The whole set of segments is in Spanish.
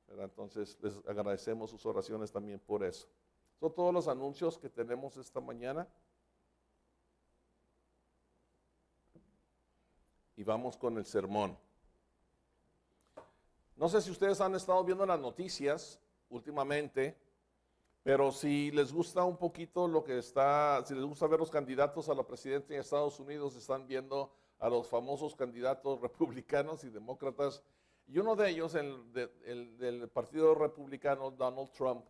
¿verdad? Entonces les agradecemos sus oraciones también por eso. Son todos los anuncios que tenemos esta mañana. Y vamos con el sermón. No sé si ustedes han estado viendo las noticias últimamente, pero si les gusta un poquito lo que está, si les gusta ver los candidatos a la presidencia en Estados Unidos, están viendo a los famosos candidatos republicanos y demócratas. Y uno de ellos, del Partido Republicano, Donald Trump,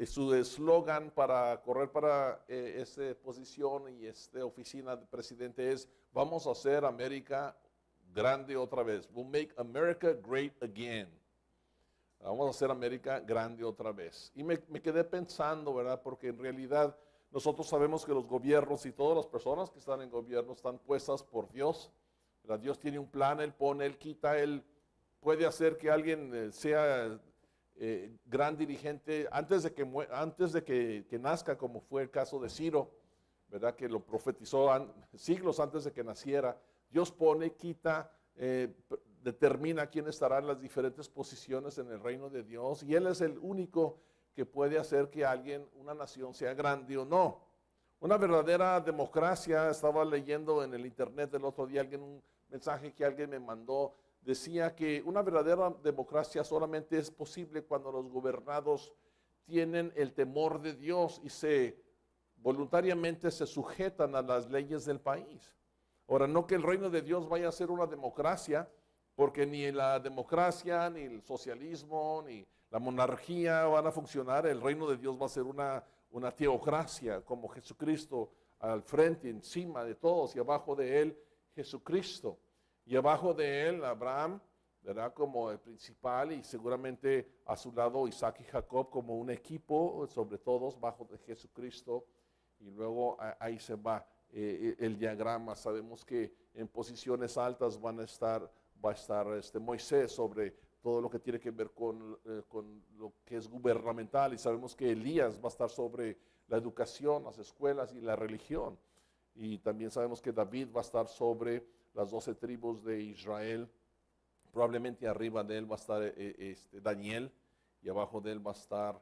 su eslogan para correr para esta posición y esta oficina de presidente es: vamos a hacer América grande otra vez. We'll make America great again. Vamos a hacer América grande otra vez. Y me quedé pensando, ¿verdad? Porque en realidad nosotros sabemos que los gobiernos y todas las personas que están en gobierno están puestas por Dios, ¿verdad? Dios tiene un plan, Él pone, Él quita, Él puede hacer que alguien sea gran dirigente antes de que nazca, como fue el caso de Ciro, ¿verdad? Que lo profetizó siglos antes de que naciera. Dios pone, quita, determina quién estará en las diferentes posiciones en el reino de Dios, y Él es el único que puede hacer que una nación sea grande o no. Una verdadera democracia, estaba leyendo en el internet el otro día un mensaje que alguien me mandó, decía que una verdadera democracia solamente es posible cuando los gobernados tienen el temor de Dios y voluntariamente se sujetan a las leyes del país. Ahora, no que el reino de Dios vaya a ser una democracia, porque ni la democracia, ni el socialismo, ni la monarquía van a funcionar. El reino de Dios va a ser una teocracia, como Jesucristo al frente, encima de todos, y abajo de Él, Jesucristo. Y abajo de Él, Abraham, ¿verdad? Como el principal, y seguramente a su lado Isaac y Jacob como un equipo, sobre todos, bajo de Jesucristo. Y luego ahí se va el diagrama. Sabemos que en posiciones altas va a estar Moisés sobre todo lo que tiene que ver con lo que es gubernamental, y sabemos que Elías va a estar sobre la educación, las escuelas y la religión, y también sabemos que David va a estar sobre las 12 tribus de Israel. Probablemente arriba de él va a estar Daniel, y abajo de él va a estar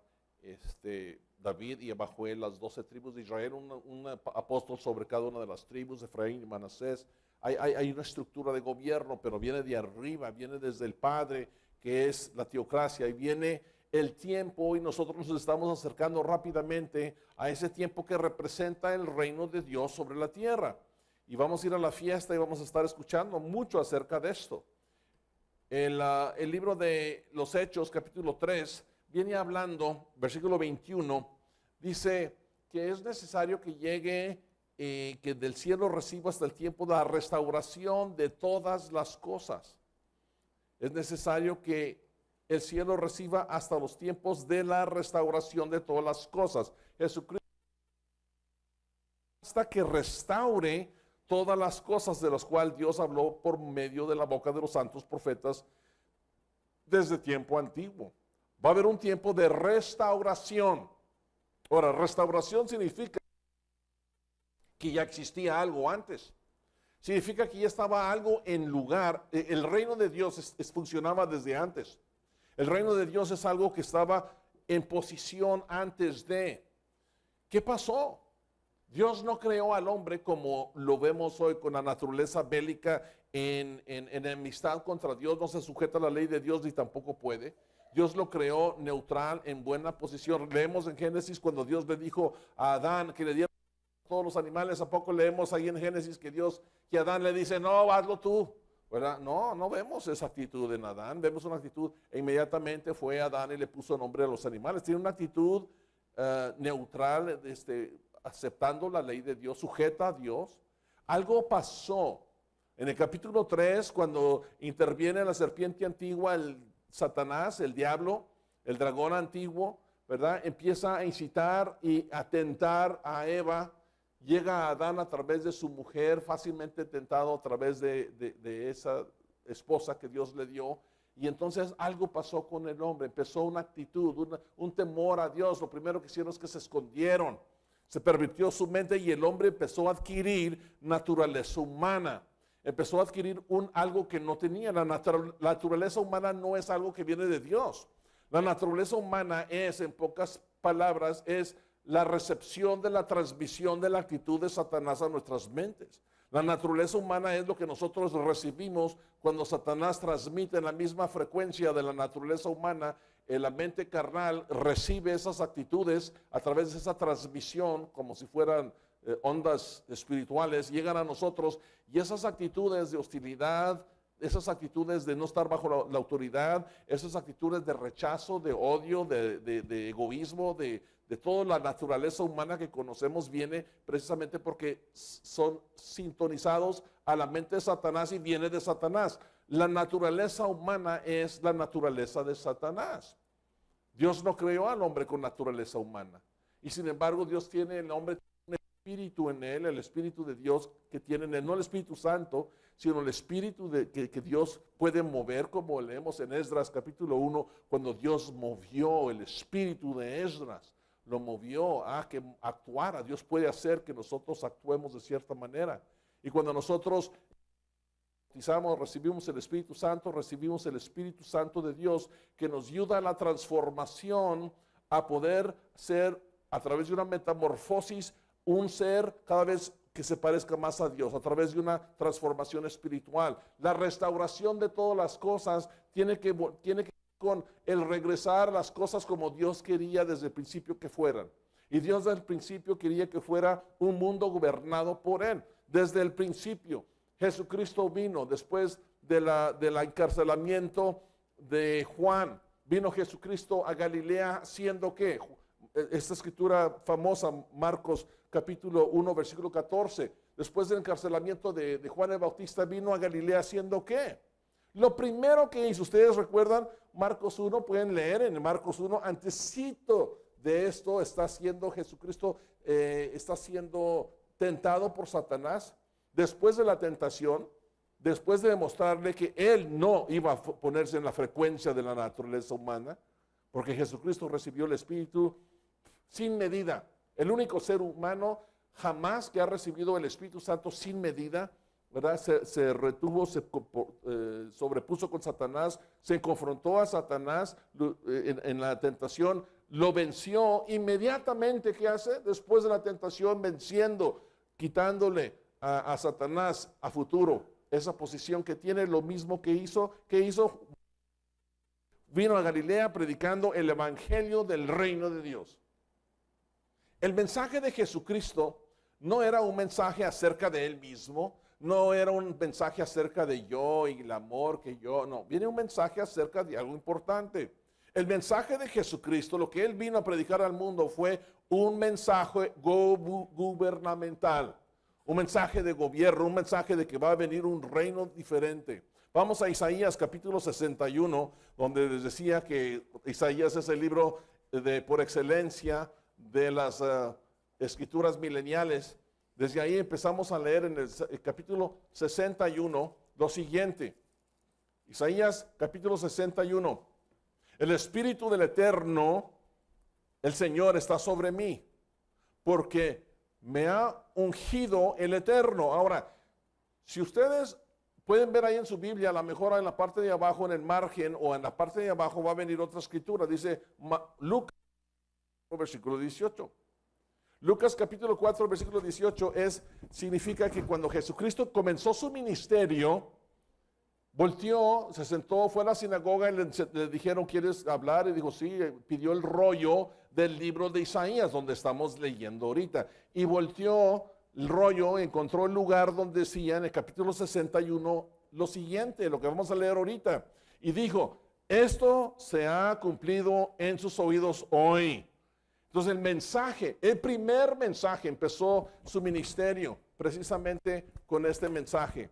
David, y abajo de él las 12 tribus de Israel, un apóstol sobre cada una de las tribus, Efraín y Manasés. Hay una estructura de gobierno, pero viene de arriba, viene desde el Padre, que es la teocracia, y viene el tiempo, y nosotros nos estamos acercando rápidamente a ese tiempo que representa el reino de Dios sobre la tierra. Y vamos a ir a la fiesta y vamos a estar escuchando mucho acerca de esto. El libro de los Hechos, capítulo 3, viene hablando, versículo 21, dice que es necesario que llegue, que del cielo reciba hasta el tiempo de la restauración de todas las cosas. Es necesario que el cielo reciba hasta los tiempos de la restauración de todas las cosas. Jesucristo, hasta que restaure todas las cosas de las cuales Dios habló por medio de la boca de los santos profetas desde tiempo antiguo. Va a haber un tiempo de restauración. Ahora, restauración significa que ya existía algo antes. Significa que ya estaba algo en lugar. El reino de Dios funcionaba desde antes. El reino de Dios es algo que estaba en posición antes de. ¿Qué pasó? Dios no creó al hombre como lo vemos hoy, con la naturaleza bélica en enemistad contra Dios. No se sujeta a la ley de Dios ni tampoco puede. Dios lo creó neutral, en buena posición. Leemos en Génesis cuando Dios le dijo a Adán que le diera todos los animales. ¿A poco leemos ahí en Génesis que Adán le dice: no, hazlo tú? ¿Verdad? No vemos esa actitud en Adán. Vemos una actitud, e inmediatamente fue Adán y le puso nombre a los animales. Tiene una actitud neutral, aceptando la ley de Dios, sujeta a Dios. Algo pasó en el capítulo 3 cuando interviene la serpiente antigua, el Satanás, el diablo, el dragón antiguo, ¿verdad? Empieza a incitar y a tentar a Eva. Llega a Adán a través de su mujer, fácilmente tentado a través de esa esposa que Dios le dio. Y entonces algo pasó con el hombre, empezó una actitud, un temor a Dios. Lo primero que hicieron es que se escondieron, se pervirtió su mente, y el hombre empezó a adquirir naturaleza humana. Empezó a adquirir algo que no tenía. La naturaleza humana no es algo que viene de Dios. La naturaleza humana es, en pocas palabras, es la recepción de la transmisión de la actitud de Satanás a nuestras mentes. La naturaleza humana es lo que nosotros recibimos cuando Satanás transmite en la misma frecuencia de la naturaleza humana. La mente carnal recibe esas actitudes a través de esa transmisión, como si fueran ondas espirituales, llegan a nosotros, y esas actitudes de hostilidad, esas actitudes de no estar bajo la autoridad, esas actitudes de rechazo, de odio, de egoísmo, de toda la naturaleza humana que conocemos, viene precisamente porque son sintonizados a la mente de Satanás y viene de Satanás. La naturaleza humana es la naturaleza de Satanás. Dios no creó al hombre con naturaleza humana. Y sin embargo, Dios tiene el hombre un espíritu en él, el espíritu de Dios que tiene en él, no el Espíritu Santo, sino el espíritu que Dios puede mover, como leemos en Esdras capítulo 1, cuando Dios movió el espíritu de Esdras, lo movió a que actuara. Dios puede hacer que nosotros actuemos de cierta manera. Y cuando nosotros recibimos el Espíritu Santo, recibimos el Espíritu Santo de Dios que nos ayuda a la transformación, a poder ser, a través de una metamorfosis, un ser cada vez que se parezca más a Dios, a través de una transformación espiritual. La restauración de todas las cosas tiene que ver con el regresar a las cosas como Dios quería desde el principio que fueran. Y Dios desde el principio quería que fuera un mundo gobernado por Él. Desde el principio, Jesucristo vino después del encarcelamiento de Juan. Vino Jesucristo a Galilea siendo ¿qué? Esta escritura famosa, Marcos capítulo 1, versículo 14. Después del encarcelamiento de Juan el Bautista, vino a Galilea haciendo ¿qué? Lo primero que hizo, ustedes recuerdan, Marcos 1, pueden leer en Marcos 1, antesito de esto está siendo Jesucristo, está siendo tentado por Satanás. Después de la tentación, después de demostrarle que él no iba a ponerse en la frecuencia de la naturaleza humana, porque Jesucristo recibió el Espíritu sin medida. El único ser humano jamás que ha recibido el Espíritu Santo sin medida, ¿verdad? Se retuvo, se sobrepuso con Satanás, se confrontó a Satanás en la tentación, lo venció inmediatamente. ¿Qué hace? Después de la tentación, venciendo, quitándole a Satanás a futuro esa posición que tiene, lo mismo que hizo, vino a Galilea predicando el evangelio del reino de Dios. El mensaje de Jesucristo no era un mensaje acerca de Él mismo, no era un mensaje acerca de yo y el amor que yo, no, viene un mensaje acerca de algo importante. El mensaje de Jesucristo, lo que Él vino a predicar al mundo fue un mensaje gubernamental, un mensaje de gobierno, un mensaje de que va a venir un reino diferente. Vamos a Isaías capítulo 61, donde les decía que Isaías es el libro por excelencia de las escrituras mileniales. Desde ahí empezamos a leer en el capítulo 61 lo siguiente. Isaías capítulo 61. El Espíritu del Eterno, el Señor, está sobre mí, porque me ha ungido el Eterno. Ahora, si ustedes pueden ver ahí en su Biblia, a lo mejor en la parte de abajo, en el margen o en la parte de abajo va a venir otra escritura. Dice Lucas, versículo 18. Lucas capítulo 4, versículo 18 significa que cuando Jesucristo comenzó su ministerio, volteó, se sentó, fue a la sinagoga y le dijeron, ¿quieres hablar? Y dijo, sí, pidió el rollo del libro de Isaías, donde estamos leyendo ahorita. Y volteó el rollo, encontró el lugar donde decía en el capítulo 61 lo siguiente, lo que vamos a leer ahorita. Y dijo, esto se ha cumplido en sus oídos hoy. Entonces el mensaje, el primer mensaje, empezó su ministerio precisamente con este mensaje.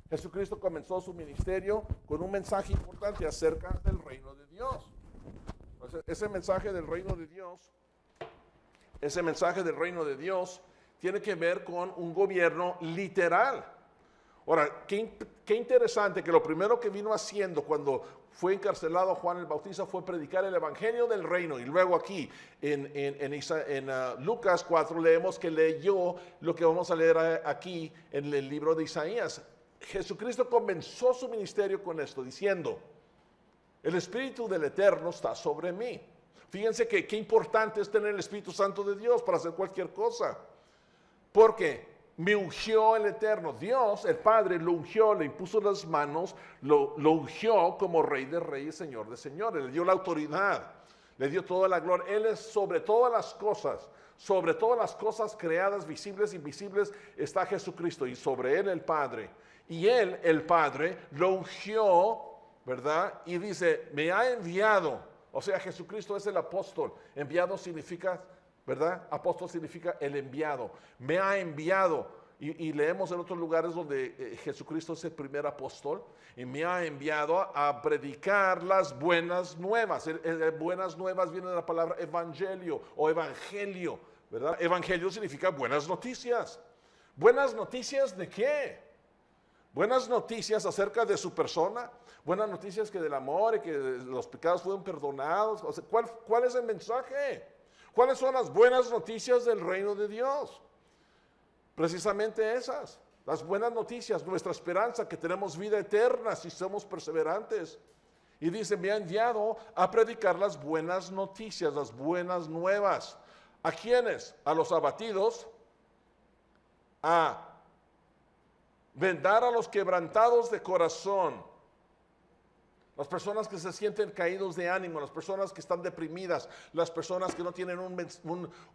Jesucristo comenzó su ministerio con un mensaje importante acerca del reino de Dios. Entonces, ese mensaje del reino de Dios tiene que ver con un gobierno literal. Ahora, qué interesante que lo primero que vino haciendo cuando fue encarcelado Juan el Bautista fue predicar el evangelio del reino. Y luego aquí en Lucas 4 leemos que leyó lo que vamos a leer aquí en el libro de Isaías. Jesucristo comenzó su ministerio con esto, diciendo, El Espíritu del Eterno está sobre mí. Fíjense que qué importante es tener el Espíritu Santo de Dios para hacer cualquier cosa. Porque me ungió el Eterno. Dios, el Padre, lo ungió, le impuso las manos, lo ungió como Rey de Reyes, Señor de Señores. Le dio la autoridad, le dio toda la gloria. Él es sobre todas las cosas creadas, visibles e invisibles, está Jesucristo y sobre Él el Padre. Y Él, el Padre, lo ungió, ¿verdad? Y dice, me ha enviado. O sea, Jesucristo es el apóstol. Enviado significa, ¿verdad? Apóstol significa el enviado. Me ha enviado. Y leemos en otros lugares donde Jesucristo es el primer apóstol. Y me ha enviado a predicar las buenas nuevas. Buenas nuevas viene de la palabra evangelio o evangelio, ¿verdad? Evangelio significa buenas noticias. ¿Buenas noticias de qué? Buenas noticias acerca de su persona, buenas noticias que del amor y que los pecados fueron perdonados. O sea, ¿cuál es el mensaje? ¿Cuáles son las buenas noticias del reino de Dios? Precisamente esas, las buenas noticias, nuestra esperanza, que tenemos vida eterna si somos perseverantes. Y dice, me ha enviado a predicar las buenas noticias, las buenas nuevas. ¿A quiénes? A los abatidos, a vendar a los quebrantados de corazón, las personas que se sienten caídos de ánimo, las personas que están deprimidas, las personas que no tienen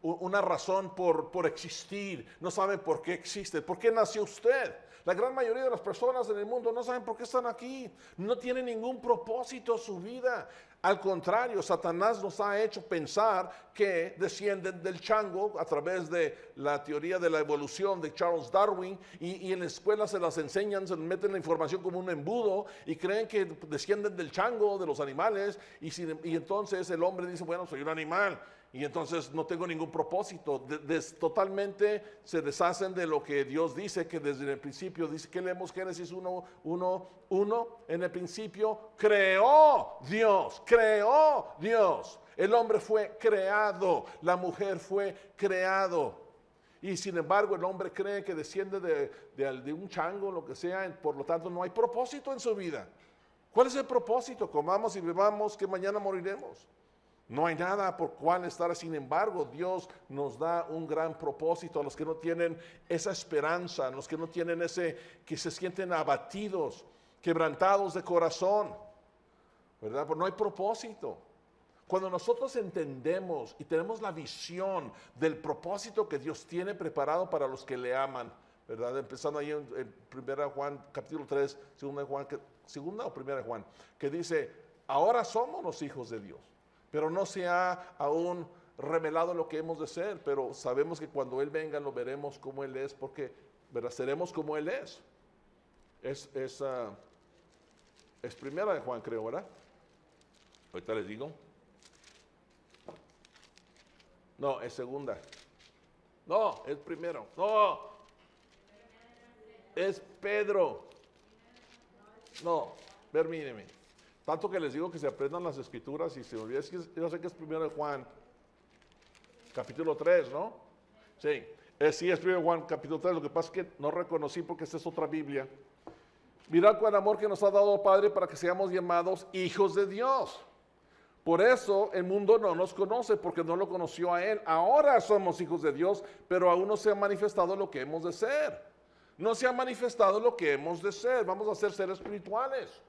una razón por existir, no saben por qué existe, por qué nació usted. La gran mayoría de las personas en el mundo no saben por qué están aquí, no tienen ningún propósito en su vida. Al contrario, Satanás nos ha hecho pensar que descienden del chango a través de la teoría de la evolución de Charles Darwin y en la escuela se las enseñan, se meten la información como un embudo y creen que descienden del chango, de los animales y entonces el hombre dice, bueno, soy un animal. Y entonces no tengo ningún propósito. Totalmente se deshacen de lo que Dios dice, que desde el principio dice, que leemos Génesis 1:1, en el principio creó Dios. El hombre fue creado, la mujer fue creado. Y sin embargo el hombre cree que desciende de un chango, lo que sea, por lo tanto no hay propósito en su vida. ¿Cuál es el propósito? Comamos y bebamos, que mañana moriremos. No hay nada por cual estar. Sin embargo, Dios nos da un gran propósito a los que no tienen esa esperanza, a los que no tienen que se sienten abatidos, quebrantados de corazón, ¿verdad? Pero no hay propósito. Cuando nosotros entendemos y tenemos la visión del propósito que Dios tiene preparado para los que le aman, ¿verdad? Empezando ahí en 1 Juan, capítulo 3, 2 o 1 Juan, que dice, ahora somos los hijos de Dios. Pero no se ha aún revelado lo que hemos de ser, pero sabemos que cuando Él venga lo veremos como Él es, porque ¿verdad? Seremos como Él es. Es 1 Juan, creo, ¿verdad? Ahorita les digo. No, es 2. No, es 1. No, es Pedro. No, permíteme. Tanto que les digo que se aprendan las escrituras y se me olvida, yo sé que es 1 Juan, capítulo 3, ¿no? Sí, sí es 1 Juan, capítulo 3, lo que pasa es que no reconocí porque esta es otra Biblia. Mirad cuán amor que nos ha dado el Padre para que seamos llamados hijos de Dios. Por eso el mundo no nos conoce, porque no lo conoció a Él. Ahora somos hijos de Dios, pero aún no se ha manifestado lo que hemos de ser. No se ha manifestado lo que hemos de ser. Vamos a ser seres espirituales.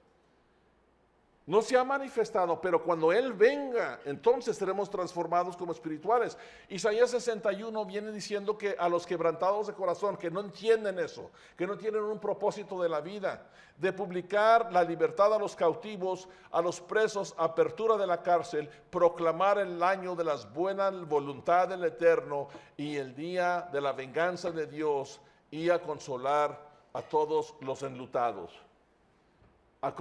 No se ha manifestado, pero cuando Él venga, entonces seremos transformados como espirituales. Isaías 61 viene diciendo que a los quebrantados de corazón, que no entienden eso, que no tienen un propósito de la vida, de publicar la libertad a los cautivos, a los presos, apertura de la cárcel, proclamar el año de las buenas voluntad del Eterno y el día de la venganza de Dios y a consolar a todos los enlutados. A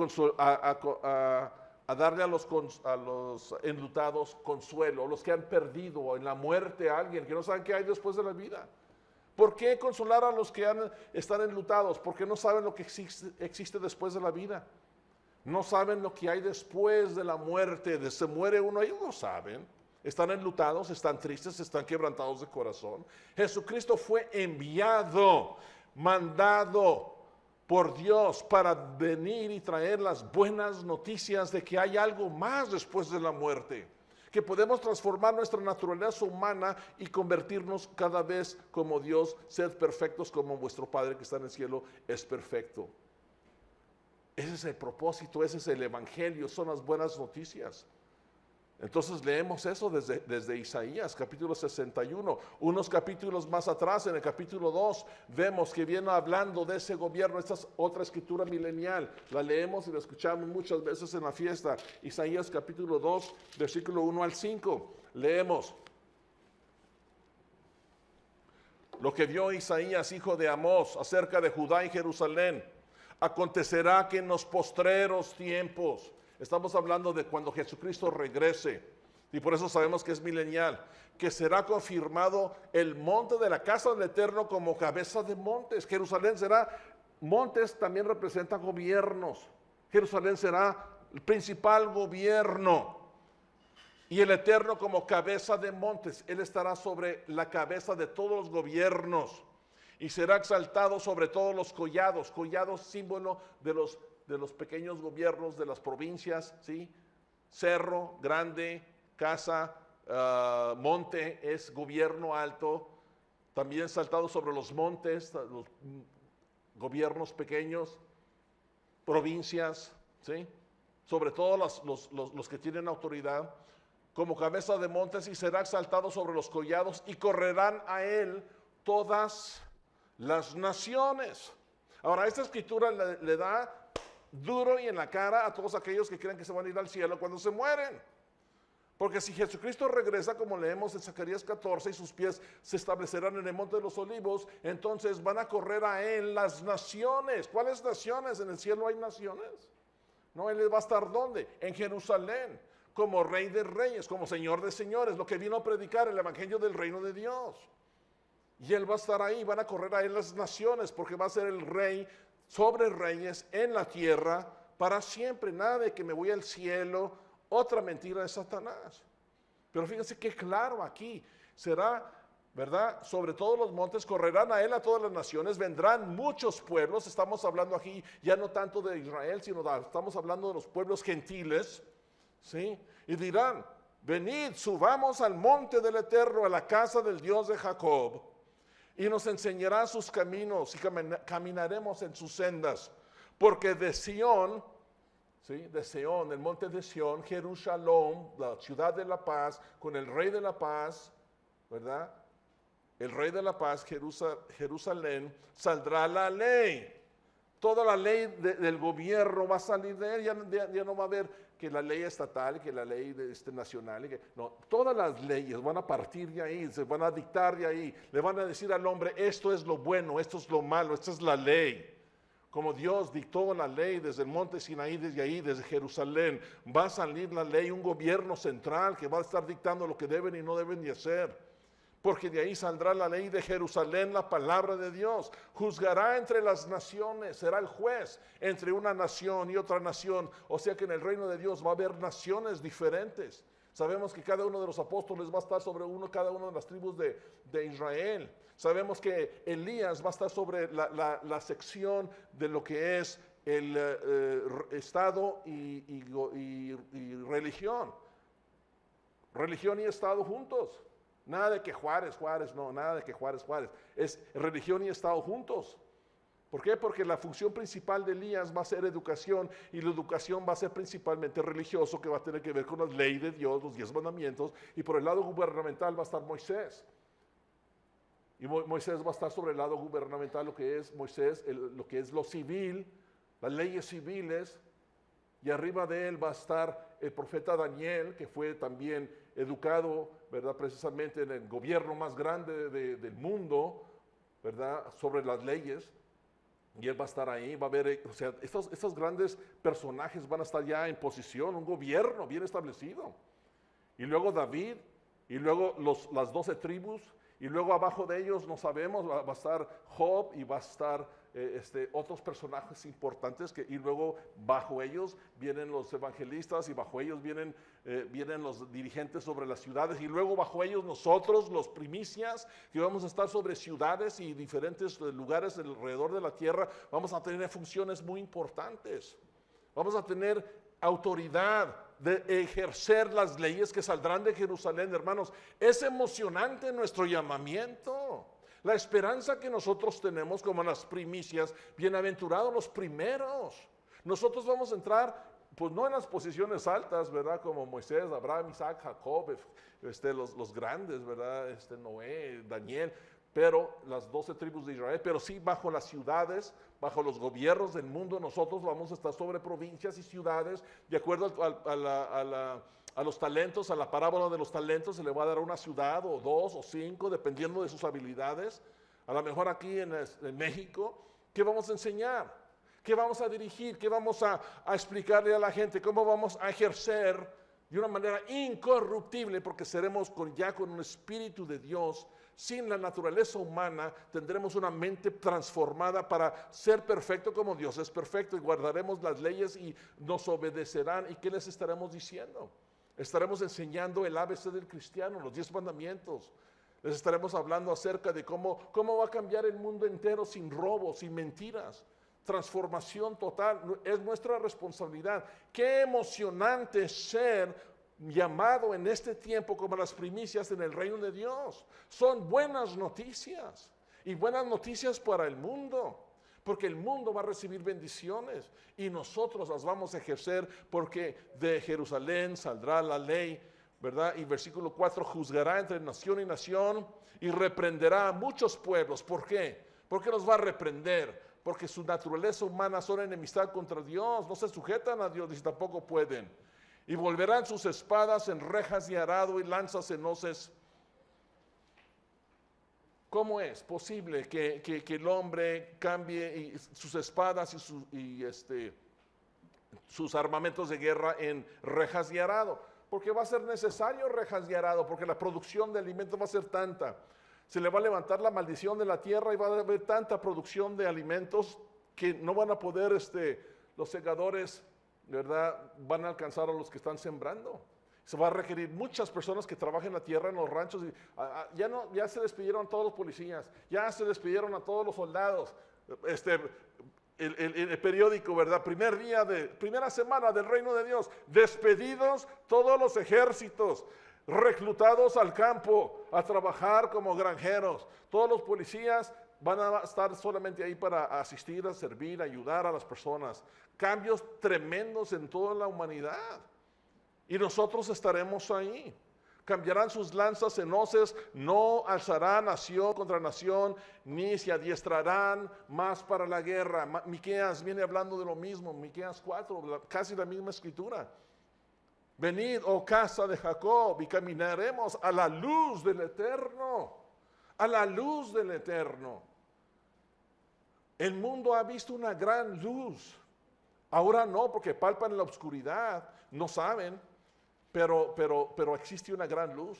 darle a los enlutados consuelo, los que han perdido en la muerte a alguien, que no saben qué hay después de la vida. ¿Por qué consolar a los que están enlutados? Porque no saben lo que existe después de la vida. No saben lo que hay después de la muerte. Se muere uno, ellos no saben. Están enlutados, están tristes, están quebrantados de corazón. Jesucristo fue enviado, mandado por Dios para venir y traer las buenas noticias de que hay algo más después de la muerte, que podemos transformar nuestra naturaleza humana y convertirnos cada vez como Dios, sed perfectos como vuestro Padre que está en el cielo es perfecto. Ese es el propósito, ese es el evangelio, son las buenas noticias. Entonces leemos eso desde Isaías, capítulo 61. Unos capítulos más atrás, en el capítulo 2, vemos que viene hablando de ese gobierno. Esta es otra escritura milenial. La leemos y la escuchamos muchas veces en la fiesta. Isaías capítulo 2, versículo 1 al 5. Leemos lo que vio Isaías, hijo de Amós, acerca de Judá y Jerusalén. Acontecerá que en los postreros tiempos, estamos hablando de cuando Jesucristo regrese, y por eso sabemos que es milenial, que será confirmado el monte de la casa del Eterno como cabeza de montes. Jerusalén será, montes también representan gobiernos. Jerusalén será el principal gobierno. Y el Eterno como cabeza de montes. Él estará sobre la cabeza de todos los gobiernos. Y será exaltado sobre todos los collados. Collados, símbolo de los pequeños gobiernos de las provincias, ¿sí? Cerro, grande, casa, monte es gobierno alto. También exaltado sobre los montes, los gobiernos pequeños, provincias, ¿sí? Sobre todo los que tienen autoridad, como cabeza de montes, y será exaltado sobre los collados, y correrán a él todas las naciones. Ahora, esta escritura le da duro y en la cara a todos aquellos que creen que se van a ir al cielo cuando se mueren. Porque si Jesucristo regresa, como leemos en Zacarías 14, y sus pies se establecerán en el monte de los olivos, entonces van a correr a él las naciones. ¿Cuáles naciones? En el cielo hay naciones. No, él va a estar ¿dónde? En Jerusalén, como rey de reyes, como señor de señores, lo que vino a predicar el evangelio del reino de Dios. Y él va a estar ahí, van a correr a él las naciones, porque va a ser el rey sobre reyes en la tierra para siempre. Nada de que me voy al cielo, otra mentira de Satanás. Pero fíjense qué claro aquí, será, ¿verdad? Sobre todos los montes correrán a él a todas las naciones, vendrán muchos pueblos. Estamos hablando aquí ya no tanto de Israel, sino estamos hablando de los pueblos gentiles, ¿sí? Y dirán, venid, subamos al monte del Eterno, a la casa del Dios de Jacob, y nos enseñará sus caminos, y caminaremos en sus sendas, porque de Sión, ¿sí? De Sión, el monte de Sión, Jerusalén, la ciudad de la paz, con el rey de la paz, ¿verdad? El rey de la paz, Jerusalén, saldrá la ley. Toda la ley del gobierno va a salir de él, ya no va a haber que la ley estatal, que la ley nacional, no, todas las leyes van a partir de ahí, se van a dictar de ahí, le van a decir al hombre, esto es lo bueno, esto es lo malo, esta es la ley. Como Dios dictó la ley desde el monte Sinaí, desde ahí, desde Jerusalén, va a salir la ley, un gobierno central que va a estar dictando lo que deben y no deben de hacer. Porque de ahí saldrá la ley de Jerusalén, la palabra de Dios. Juzgará entre las naciones, será el juez entre una nación y otra nación. O sea que en el reino de Dios va a haber naciones diferentes. Sabemos que cada uno de los apóstoles va a estar sobre cada una de las tribus de Israel. Sabemos que Elías va a estar sobre la sección de lo que es el Estado y religión. Religión y Estado juntos. Nada de que Juárez, no, nada de que Juárez. Es religión y Estado juntos. ¿Por qué? Porque la función principal de Elías va a ser educación, y la educación va a ser principalmente religioso, que va a tener que ver con la ley de Dios, los 10 mandamientos, y por el lado gubernamental va a estar Moisés. Y Moisés va a estar sobre el lado gubernamental, lo que es Moisés, lo que es lo civil, las leyes civiles, y arriba de él va a estar el profeta Daniel, que fue también educado, ¿verdad? Precisamente en el gobierno más grande del mundo, ¿verdad? Sobre las leyes. Y él va a estar ahí, va a haber, o sea, estos grandes personajes van a estar ya en posición, un gobierno bien establecido. Y luego David, y luego las 12 tribus, y luego abajo de ellos no sabemos, va a estar Job, y va a estar otros personajes importantes, y luego bajo ellos vienen los evangelistas, y bajo ellos vienen vienen los dirigentes sobre las ciudades y luego bajo ellos nosotros, los primicias, que vamos a estar sobre ciudades y diferentes lugares alrededor de la tierra, vamos a tener funciones muy importantes. Vamos a tener autoridad de ejercer las leyes que saldrán de Jerusalén, hermanos. Es emocionante nuestro llamamiento. La esperanza que nosotros tenemos como las primicias, bienaventurados los primeros. Nosotros vamos a entrar, pues no en las posiciones altas, ¿verdad? Como Moisés, Abraham, Isaac, Jacob, los grandes, ¿verdad? Noé, Daniel, pero las 12 tribus de Israel, pero sí bajo las ciudades, bajo los gobiernos del mundo, nosotros vamos a estar sobre provincias y ciudades, de acuerdo a los talentos, a la parábola de los talentos, se le va a dar una ciudad o 2 o 5, dependiendo de sus habilidades. A lo mejor aquí en México, ¿qué vamos a enseñar? ¿Qué vamos a dirigir? ¿Qué vamos a explicarle a la gente? ¿Cómo vamos a ejercer de una manera incorruptible? Porque seremos ya con un espíritu de Dios. Sin la naturaleza humana tendremos una mente transformada para ser perfecto como Dios es perfecto, y guardaremos las leyes y nos obedecerán. ¿Y qué les estaremos diciendo? Estaremos enseñando el ABC del cristiano, los 10 mandamientos. Les estaremos hablando acerca de cómo va a cambiar el mundo entero sin robos, sin mentiras. Transformación total, es nuestra responsabilidad. Qué emocionante ser llamado en este tiempo como las primicias en el reino de Dios. Son buenas noticias, y buenas noticias para el mundo, porque el mundo va a recibir bendiciones y nosotros las vamos a ejercer, porque de Jerusalén saldrá la ley, ¿verdad? Y versículo 4, juzgará entre nación y nación y reprenderá a muchos pueblos. ¿Por qué? ¿Por qué los va a reprender? Porque su naturaleza humana son enemistad contra Dios, no se sujetan a Dios y tampoco pueden. Y volverán sus espadas en rejas de arado y lanzas en hoces. ¿Cómo es posible que el hombre cambie sus espadas y sus armamentos de guerra en rejas de arado? Porque va a ser necesario rejas de arado, porque la producción de alimento va a ser tanta. Se le va a levantar la maldición de la tierra y va a haber tanta producción de alimentos que no van a poder, los segadores, ¿verdad? Van a alcanzar a los que están sembrando. Se va a requerir muchas personas que trabajen la tierra en los ranchos. Ya se despidieron a todos los policías, ya se despidieron a todos los soldados. El periódico, ¿verdad? Primera semana del reino de Dios, despedidos todos los ejércitos, reclutados al campo a trabajar como granjeros. Todos los policías van a estar solamente ahí para asistir, a servir, a ayudar a las personas. Cambios tremendos en toda la humanidad. Y nosotros estaremos ahí. Cambiarán sus lanzas en hoces, no alzará nación contra nación, ni se adiestrarán más para la guerra. Miqueas viene hablando de lo mismo, Miqueas 4, casi la misma escritura. Venid, oh casa de Jacob, y caminaremos a la luz del Eterno, a la luz del Eterno. El mundo ha visto una gran luz, ahora no, porque palpan en la oscuridad, no saben, pero existe una gran luz.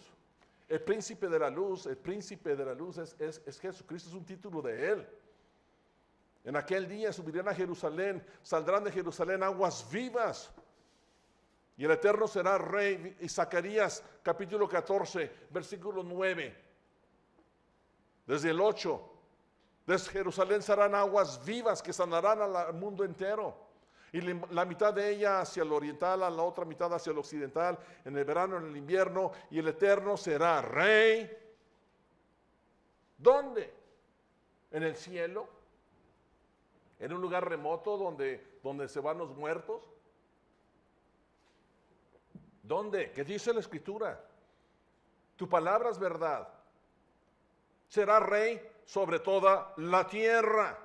El príncipe de la luz es Jesucristo, es un título de Él. En aquel día subirán a Jerusalén, saldrán de Jerusalén aguas vivas, y el Eterno será rey. Y Zacarías capítulo 14, versículo 9, desde el 8, desde Jerusalén serán aguas vivas que sanarán al mundo entero. Y la mitad de ella hacia el oriental, a la otra mitad hacia el occidental, en el verano, en el invierno, y el Eterno será rey. ¿Dónde? ¿En el cielo? ¿En un lugar remoto donde se van los muertos? ¿Dónde? ¿Qué dice la Escritura? Tu palabra es verdad. Será rey sobre toda la tierra.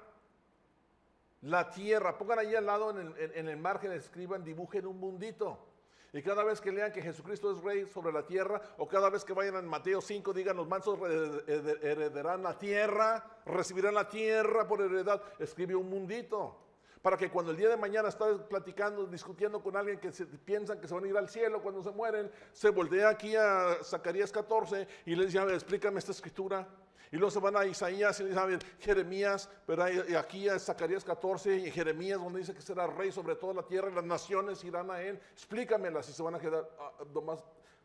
La tierra. Pongan ahí al lado en el margen, escriban, dibujen un mundito. Y cada vez que lean que Jesucristo es rey sobre la tierra, o cada vez que vayan en Mateo 5, digan los mansos heredarán la tierra, recibirán la tierra por heredad. Escribe un mundito. para que cuando el día de mañana estás platicando, discutiendo con alguien que piensan que se van a ir al cielo cuando se mueren, se voltea aquí a Zacarías 14 y le dice, a ver, explícame esta escritura. Y luego se van a Isaías y le dicen, a ver, Jeremías, pero aquí a Zacarías 14 y Jeremías donde dice que será rey sobre toda la tierra y las naciones irán a él. Explícamelas y se van a quedar nomás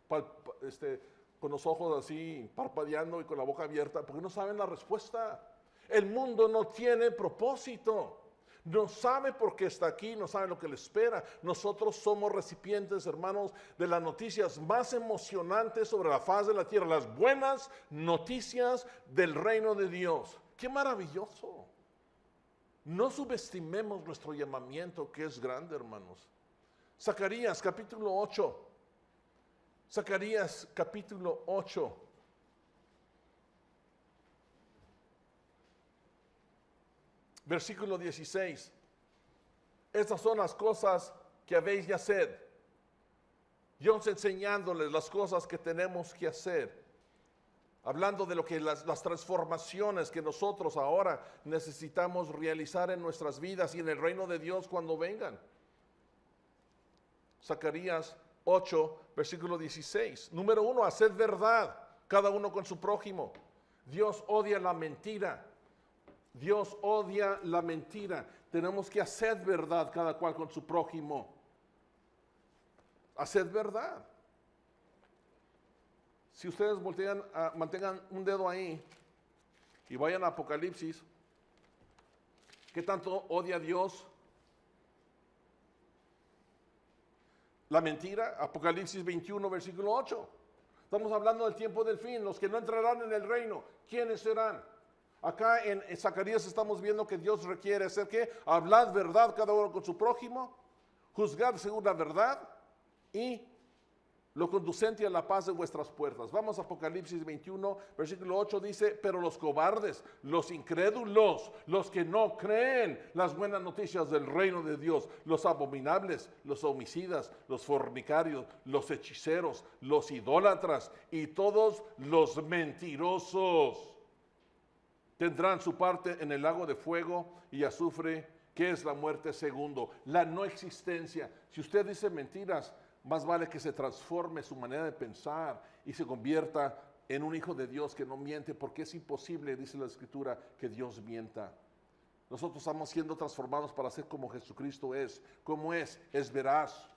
con los ojos así parpadeando y con la boca abierta porque no saben la respuesta. El mundo no tiene propósito. No sabe por qué está aquí, no sabe lo que le espera. Nosotros somos recipientes, hermanos, de las noticias más emocionantes sobre la faz de la tierra, las buenas noticias del reino de Dios. ¡Qué maravilloso! No subestimemos nuestro llamamiento, que es grande, hermanos. Zacarías capítulo 8. Zacarías capítulo 8. Versículo 16. Estas son las cosas que habéis de hacer. Dios enseñándoles las cosas que tenemos que hacer. Hablando de lo que las transformaciones que nosotros ahora necesitamos realizar en nuestras vidas y en el reino de Dios cuando vengan. Zacarías 8, versículo 16. Número 1, haced verdad, cada uno con su prójimo. Dios odia la mentira. Dios odia la mentira. Tenemos que hacer verdad cada cual con su prójimo. Haced verdad. Si ustedes mantengan un dedo ahí y vayan a Apocalipsis, ¿qué tanto odia Dios la mentira? Apocalipsis 21, versículo 8. Estamos hablando del tiempo del fin. Los que no entrarán en el reino, ¿quiénes serán? Acá en Zacarías estamos viendo que Dios requiere hacer que hablad verdad cada uno con su prójimo, juzgad según la verdad y lo conducente a la paz de vuestras puertas. Vamos a Apocalipsis 21, versículo 8 dice, pero los cobardes, los incrédulos, los que no creen las buenas noticias del reino de Dios, los abominables, los homicidas, los fornicarios, los hechiceros, los idólatras y todos los mentirosos tendrán su parte en el lago de fuego y azufre, que es la muerte segundo, la no existencia. Si usted dice mentiras, más vale que se transforme su manera de pensar y se convierta en un hijo de Dios que no miente, porque es imposible, dice la Escritura, que Dios mienta. Nosotros estamos siendo transformados para ser como Jesucristo es. ¿Cómo es? Es veraz,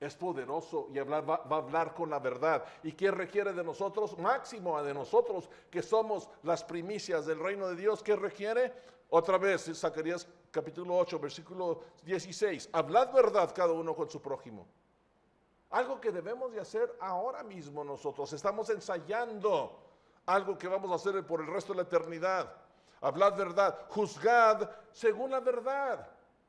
es poderoso y va a hablar con la verdad. ¿Y qué requiere de nosotros? Máximo de nosotros, que somos las primicias del reino de Dios. ¿Qué requiere? Otra vez, Zacarías capítulo 8, versículo 16. Hablad verdad cada uno con su prójimo. Algo que debemos de hacer ahora mismo nosotros. Estamos ensayando algo que vamos a hacer por el resto de la eternidad. Hablad verdad, juzgad según la verdad.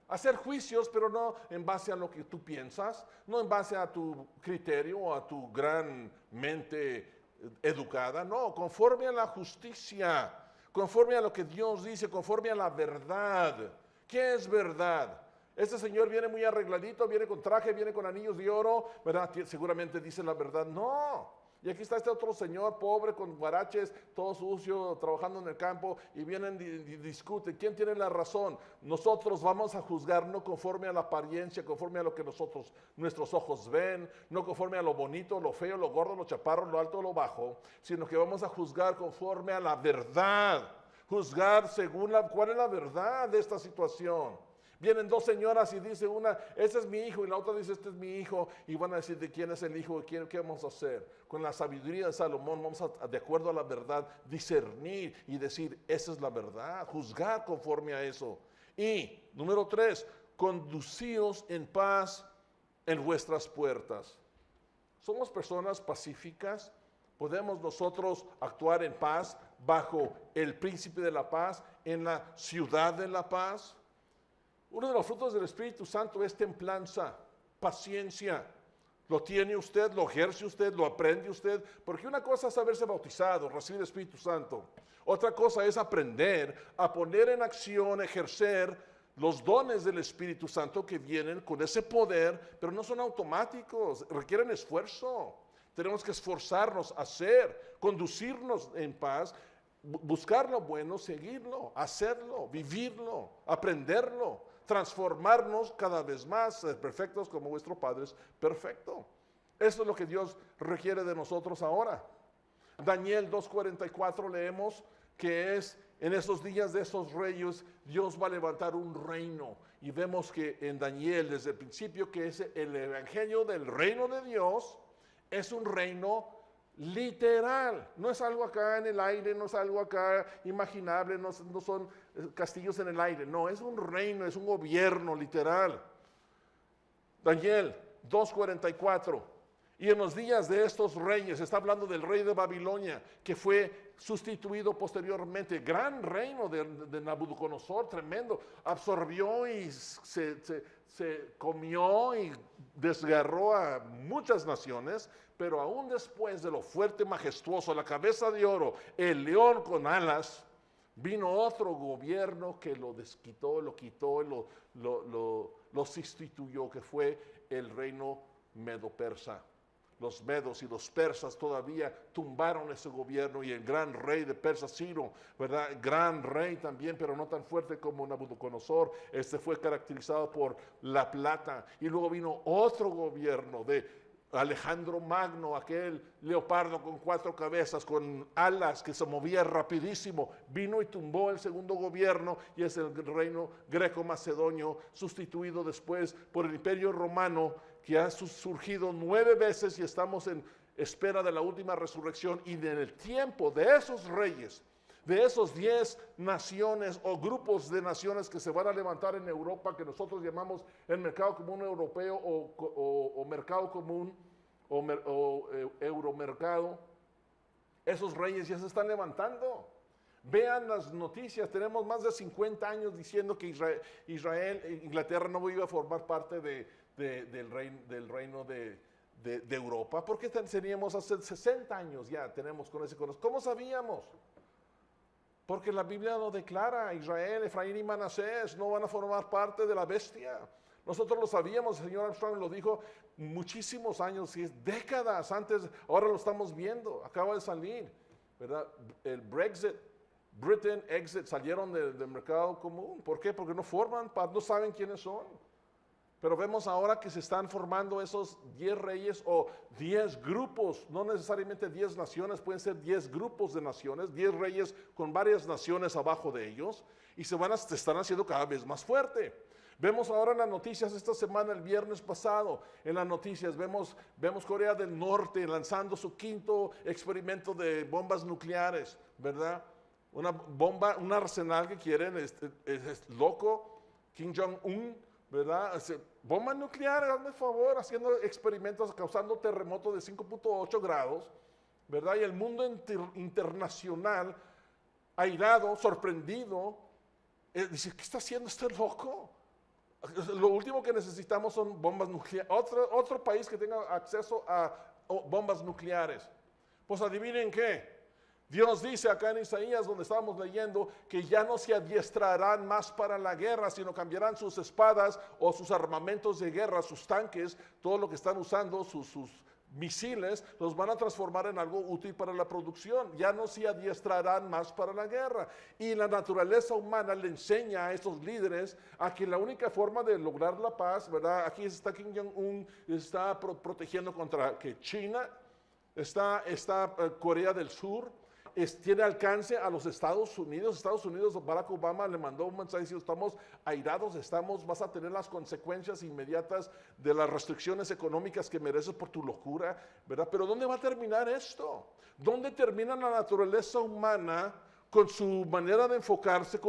Hacer juicios, pero no en base a lo que tú piensas, no en base a tu criterio o a tu gran mente educada, no, conforme a la justicia, conforme a lo que Dios dice, conforme a la verdad. ¿Qué es verdad? Este señor viene muy arregladito, viene con traje, viene con anillos de oro, ¿verdad? Seguramente dice la verdad. No. Y aquí está este otro señor pobre con guaraches, todo sucio, trabajando en el campo, y vienen y discuten. ¿Quién tiene la razón? Nosotros vamos a juzgar no conforme a la apariencia, conforme a lo que nuestros ojos ven, no conforme a lo bonito, lo feo, lo gordo, lo chaparro, lo alto, lo bajo, sino que vamos a juzgar conforme a la verdad. Juzgar según cuál es la verdad de esta situación. Vienen dos señoras y dice una, este es mi hijo, y la otra dice, este es mi hijo, y van a decir de quién es el hijo, y qué vamos a hacer. Con la sabiduría de Salomón vamos a, de acuerdo a la verdad, discernir y decir, esa es la verdad, juzgar conforme a eso. Y, número 3, conducíos en paz en vuestras puertas. Somos personas pacíficas, podemos nosotros actuar en paz bajo el príncipe de la paz, en la ciudad de la paz. Uno de los frutos del Espíritu Santo es templanza, paciencia. Lo tiene usted, lo ejerce usted, lo aprende usted. Porque una cosa es haberse bautizado, recibir el Espíritu Santo. Otra cosa es aprender a poner en acción, ejercer los dones del Espíritu Santo que vienen con ese poder, pero no son automáticos, requieren esfuerzo. Tenemos que esforzarnos, hacer, conducirnos en paz, buscar lo bueno, seguirlo, hacerlo, vivirlo, aprenderlo. transformarnos cada vez más, ser perfectos como vuestro Padre es perfecto. Eso es lo que Dios requiere de nosotros ahora. Daniel 2:44 leemos que es en esos días de esos reyes, Dios va a levantar un reino. Y vemos que en Daniel desde el principio que es el evangelio del reino de Dios, es un reino literal. No es algo acá en el aire, no es algo acá imaginable, no son castillos en el aire. No, es un reino, es un gobierno literal. Daniel 2:44. Y en los días de estos reyes, está hablando del rey de Babilonia, que fue sustituido posteriormente, gran reino de Nabucodonosor, tremendo, absorbió y se comió y desgarró a muchas naciones, pero aún después de lo fuerte, majestuoso, la cabeza de oro, el león con alas, vino otro gobierno que lo desquitó, lo quitó, lo sustituyó, que fue el reino medo-persa. Los medos y los persas todavía tumbaron ese gobierno y el gran rey de Persia, Ciro, ¿verdad? Gran rey también, pero no tan fuerte como Nabucodonosor. Este fue caracterizado por la plata. Y luego vino otro gobierno de Alejandro Magno, aquel leopardo con 4 cabezas, con alas, que se movía rapidísimo. Vino y tumbó el segundo gobierno y es el reino greco-macedonio, sustituido después por el imperio romano, que ha surgido 9 veces y estamos en espera de la última resurrección. Y en el tiempo de esos reyes, de esos 10 naciones o grupos de naciones que se van a levantar en Europa, que nosotros llamamos el mercado común europeo o mercado común o euromercado, esos reyes ya se están levantando. Vean las noticias, tenemos más de 50 años diciendo que Inglaterra no iba a formar parte del reino de Europa. ¿Por qué teníamos hace 60 años ya tenemos con ese conocimiento? ¿Cómo sabíamos? Porque la Biblia lo declara, Israel, Efraín y Manasés no van a formar parte de la bestia. Nosotros lo sabíamos, el señor Armstrong lo dijo muchísimos años, décadas antes, ahora lo estamos viendo, acaba de salir, ¿verdad? El Brexit, Britain, exit, salieron del mercado común. ¿Por qué? Porque no forman parte, no saben quiénes son. Pero vemos ahora que se están formando esos 10 reyes o 10 grupos, no necesariamente 10 naciones, pueden ser 10 grupos de naciones, 10 reyes con varias naciones abajo de ellos, y se están haciendo cada vez más fuerte. Vemos ahora en las noticias esta semana, el viernes pasado, en las noticias vemos Corea del Norte lanzando su 5º experimento de bombas nucleares, ¿verdad? Una bomba, un arsenal que quieren, es loco, Kim Jong-un, ¿verdad? Bomba nuclear, hazme el favor, haciendo experimentos, causando terremotos de 5.8 grados, ¿verdad? Y el mundo internacional, airado, sorprendido, dice, ¿qué está haciendo este loco? Lo último que necesitamos son bombas nucleares. Otro país que tenga acceso a bombas nucleares. Pues adivinen qué. Dios dice acá en Isaías, donde estábamos leyendo, que ya no se adiestrarán más para la guerra, sino cambiarán sus espadas o sus armamentos de guerra, sus tanques, todo lo que están usando, sus misiles, los van a transformar en algo útil para la producción. Ya no se adiestrarán más para la guerra. Y la naturaleza humana le enseña a estos líderes a que la única forma de lograr la paz, ¿verdad? Aquí está Kim Jong-un, está protegiendo contra que China, está Corea del Sur, tiene alcance a los Estados Unidos. Barack Obama le mandó un mensaje diciendo, estamos airados, vas a tener las consecuencias inmediatas de las restricciones económicas que mereces por tu locura, ¿verdad? Pero ¿dónde va a terminar esto? ¿Dónde termina la naturaleza humana con su manera de enfocarse,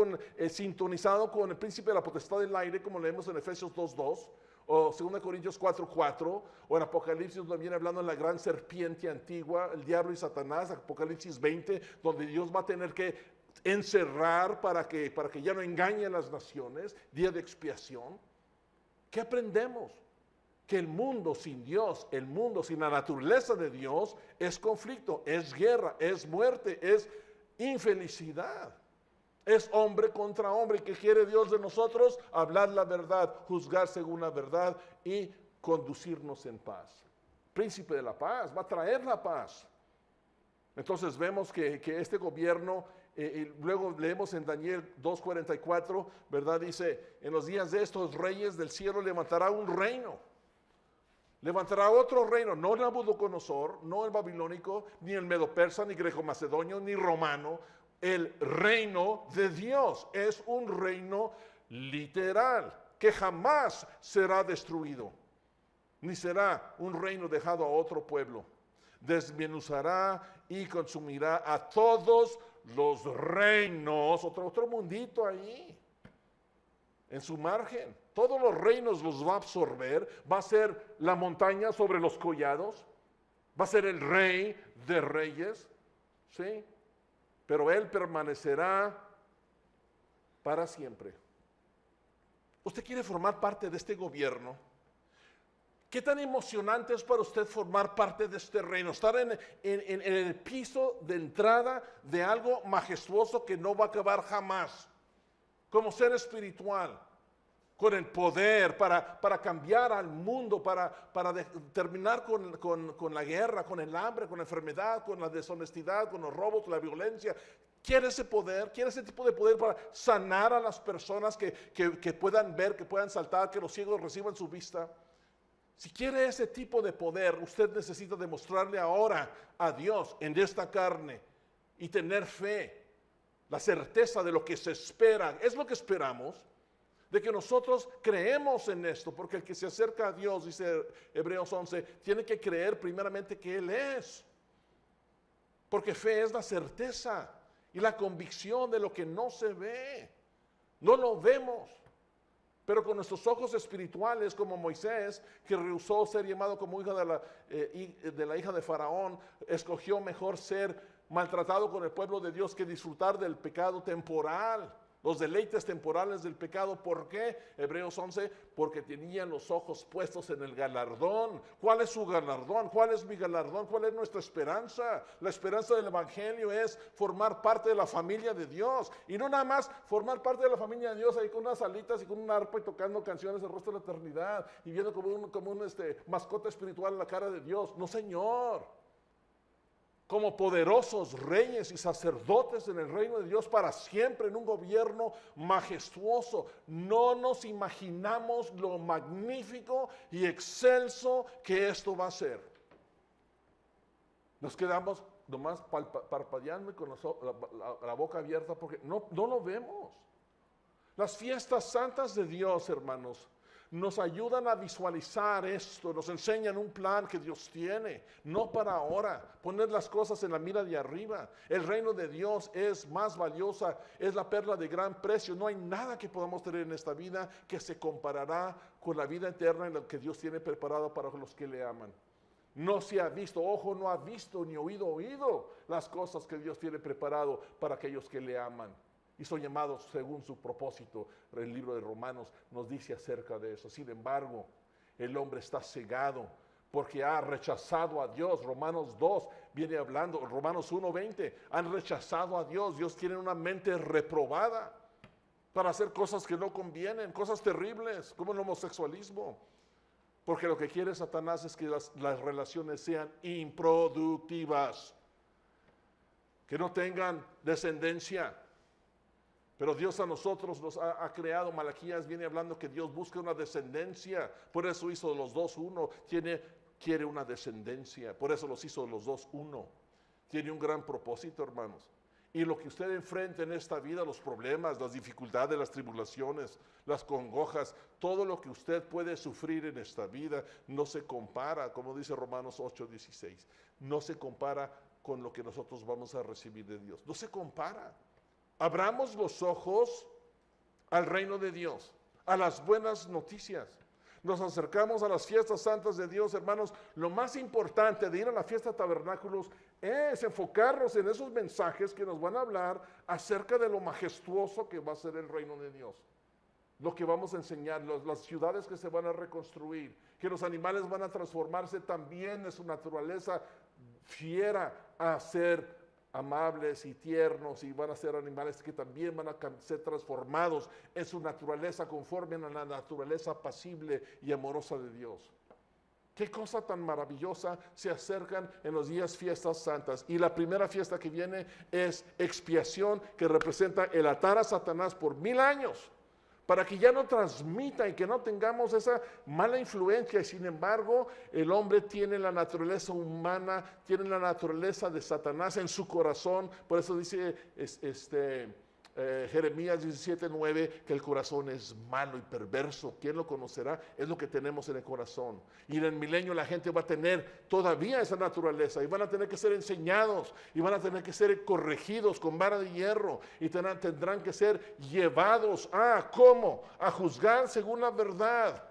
sintonizado con el príncipe de la potestad del aire, como leemos en Efesios 2:2? O 2 Corintios 4:4, o en Apocalipsis, donde viene hablando de la gran serpiente antigua, el diablo y Satanás, Apocalipsis 20, donde Dios va a tener que encerrar para que ya no engañe a las naciones, día de expiación. ¿Qué aprendemos? Que el mundo sin Dios, el mundo sin la naturaleza de Dios, es conflicto, es guerra, es muerte, es infelicidad. Es hombre contra hombre. ¿Qué quiere Dios de nosotros? Hablar la verdad, juzgar según la verdad y conducirnos en paz. Príncipe de la paz, va a traer la paz. Entonces vemos que este gobierno Y luego leemos en Daniel 2:44, ¿verdad? Dice, en los días de estos reyes del cielo levantará un reino. Levantará otro reino, no Nabucodonosor, no el babilónico, ni el medo-persa, ni greco-macedonio, ni romano. El reino de Dios es un reino literal que jamás será destruido, ni será un reino dejado a otro pueblo. Desmenuzará y consumirá a todos los reinos, otro mundito ahí, en su margen. Todos los reinos los va a absorber, va a ser la montaña sobre los collados, va a ser el rey de reyes, ¿sí? Pero él permanecerá para siempre. ¿Usted quiere formar parte de este gobierno? ¿Qué tan emocionante es para usted formar parte de este reino? Estar en el piso de entrada de algo majestuoso que no va a acabar jamás. Como ser espiritual, con el poder para cambiar al mundo, para terminar con la guerra, con el hambre, con la enfermedad, con la deshonestidad, con los robos, la violencia. Quiere ese poder, quiere ese tipo de poder para sanar a las personas que puedan ver, que puedan saltar, que los ciegos reciban su vista. Si quiere ese tipo de poder, usted necesita demostrarle ahora a Dios en esta carne y tener fe, la certeza de lo que se espera. Es lo que esperamos, de que nosotros creemos en esto, porque el que se acerca a Dios, dice Hebreos 11, tiene que creer primeramente que Él es. Porque fe es la certeza y la convicción de lo que no se ve. No lo vemos. Pero con nuestros ojos espirituales, como Moisés, que rehusó ser llamado como hijo de la hija de Faraón, escogió mejor ser maltratado con el pueblo de Dios que disfrutar del pecado temporal, los deleites temporales del pecado. ¿Por qué? Hebreos 11, porque tenían los ojos puestos en el galardón. ¿Cuál es su galardón? ¿Cuál es mi galardón? ¿Cuál es nuestra esperanza? La esperanza del Evangelio es formar parte de la familia de Dios. Y no nada más formar parte de la familia de Dios ahí con unas alitas y con un arpa y tocando canciones el resto de la eternidad y viendo como un mascota espiritual en la cara de Dios. No, Señor. Como poderosos reyes y sacerdotes en el reino de Dios para siempre, en un gobierno majestuoso. No nos imaginamos lo magnífico y excelso que esto va a ser. Nos quedamos nomás parpadeando y con la boca abierta porque no lo vemos. Las fiestas santas de Dios, hermanos, nos ayudan a visualizar esto, nos enseñan un plan que Dios tiene, no para ahora, poner las cosas en la mira de arriba. El reino de Dios es más valiosa, es la perla de gran precio. No hay nada que podamos tener en esta vida que se comparará con la vida eterna en la que Dios tiene preparado para los que le aman. No se ha visto, ojo no ha visto, ni oído las cosas que Dios tiene preparado para aquellos que le aman. Y son llamados según su propósito. El libro de Romanos nos dice acerca de eso. Sin embargo, el hombre está cegado porque ha rechazado a Dios. Romanos 2 viene hablando, Romanos 1:20, han rechazado a Dios. Dios tiene una mente reprobada para hacer cosas que no convienen, cosas terribles como el homosexualismo. Porque lo que quiere Satanás es que las relaciones sean improductivas, que no tengan descendencia. Pero Dios a nosotros nos ha creado. Malaquías viene hablando que Dios busca una descendencia. Por eso hizo los dos uno. Quiere una descendencia. Por eso los hizo los dos uno. Tiene un gran propósito, hermanos. Y lo que usted enfrenta en esta vida, los problemas, las dificultades, las tribulaciones, las congojas, todo lo que usted puede sufrir en esta vida, no se compara, como dice Romanos 8:16, no se compara con lo que nosotros vamos a recibir de Dios. No se compara. Abramos los ojos al reino de Dios, a las buenas noticias. Nos acercamos a las fiestas santas de Dios, hermanos. Lo más importante de ir a la fiesta de tabernáculos es enfocarnos en esos mensajes que nos van a hablar acerca de lo majestuoso que va a ser el reino de Dios. Lo que vamos a enseñar, las ciudades que se van a reconstruir, que los animales van a transformarse también en su naturaleza fiera a ser amables y tiernos, y van a ser animales que también van a ser transformados en su naturaleza conforme a la naturaleza apacible y amorosa de Dios. Qué cosa tan maravillosa se acercan en los días fiestas santas. Y la primera fiesta que viene es expiación, que representa el atar a Satanás por 1000 años, para que ya no transmita y que no tengamos esa mala influencia. Y sin embargo, el hombre tiene la naturaleza humana, tiene la naturaleza de Satanás en su corazón. Por eso dice Jeremías 17:9, que el corazón es malo y perverso. ¿Quién lo conocerá? Es lo que tenemos en el corazón. Y en el milenio la gente va a tener todavía esa naturaleza y van a tener que ser enseñados y van a tener que ser corregidos con vara de hierro y tendrán que ser llevados a, ¿cómo? A juzgar según la verdad,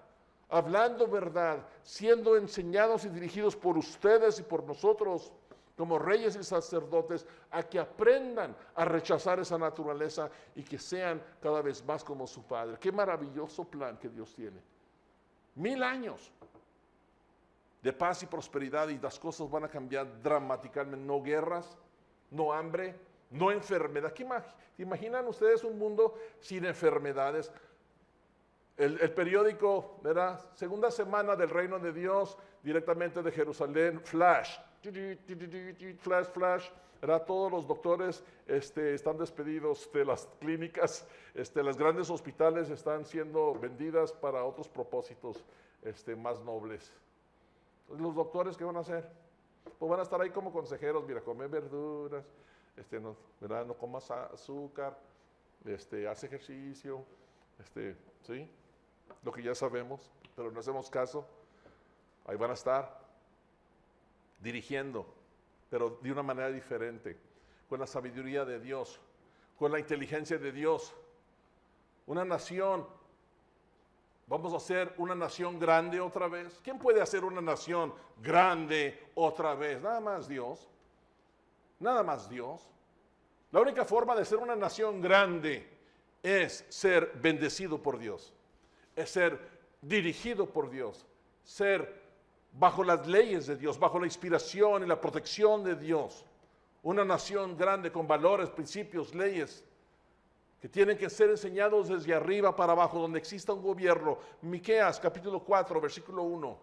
hablando verdad, siendo enseñados y dirigidos por ustedes y por nosotros, como reyes y sacerdotes, a que aprendan a rechazar esa naturaleza y que sean cada vez más como su Padre. Qué maravilloso plan que Dios tiene. 1000 años de paz y prosperidad, y las cosas van a cambiar dramáticamente. No guerras, no hambre, no enfermedad. ¿Qué imaginan ustedes un mundo sin enfermedades? El periódico, ¿verdad? Segunda semana del reino de Dios, directamente de Jerusalén, flash, flash, flash, ¿verdad? Todos los doctores están despedidos de las clínicas, las grandes hospitales están siendo vendidas para otros propósitos más nobles. Entonces, ¿los doctores qué van a hacer? Pues van a estar ahí como consejeros. Mira, come verduras, no, ¿verdad? No comas azúcar, haz ejercicio, ¿sí? Lo que ya sabemos, pero no hacemos caso. Ahí van a estar dirigiendo, pero de una manera diferente, con la sabiduría de Dios, con la inteligencia de Dios. Una nación, vamos a hacer una nación grande otra vez. ¿Quién puede hacer una nación grande otra vez? Nada más Dios. Nada más Dios. La única forma de ser una nación grande es ser bendecido por Dios, es ser dirigido por Dios, ser bajo las leyes de Dios, bajo la inspiración y la protección de Dios. Una nación grande con valores, principios, leyes que tienen que ser enseñados desde arriba para abajo, donde exista un gobierno. Miqueas capítulo 4, versículo 1,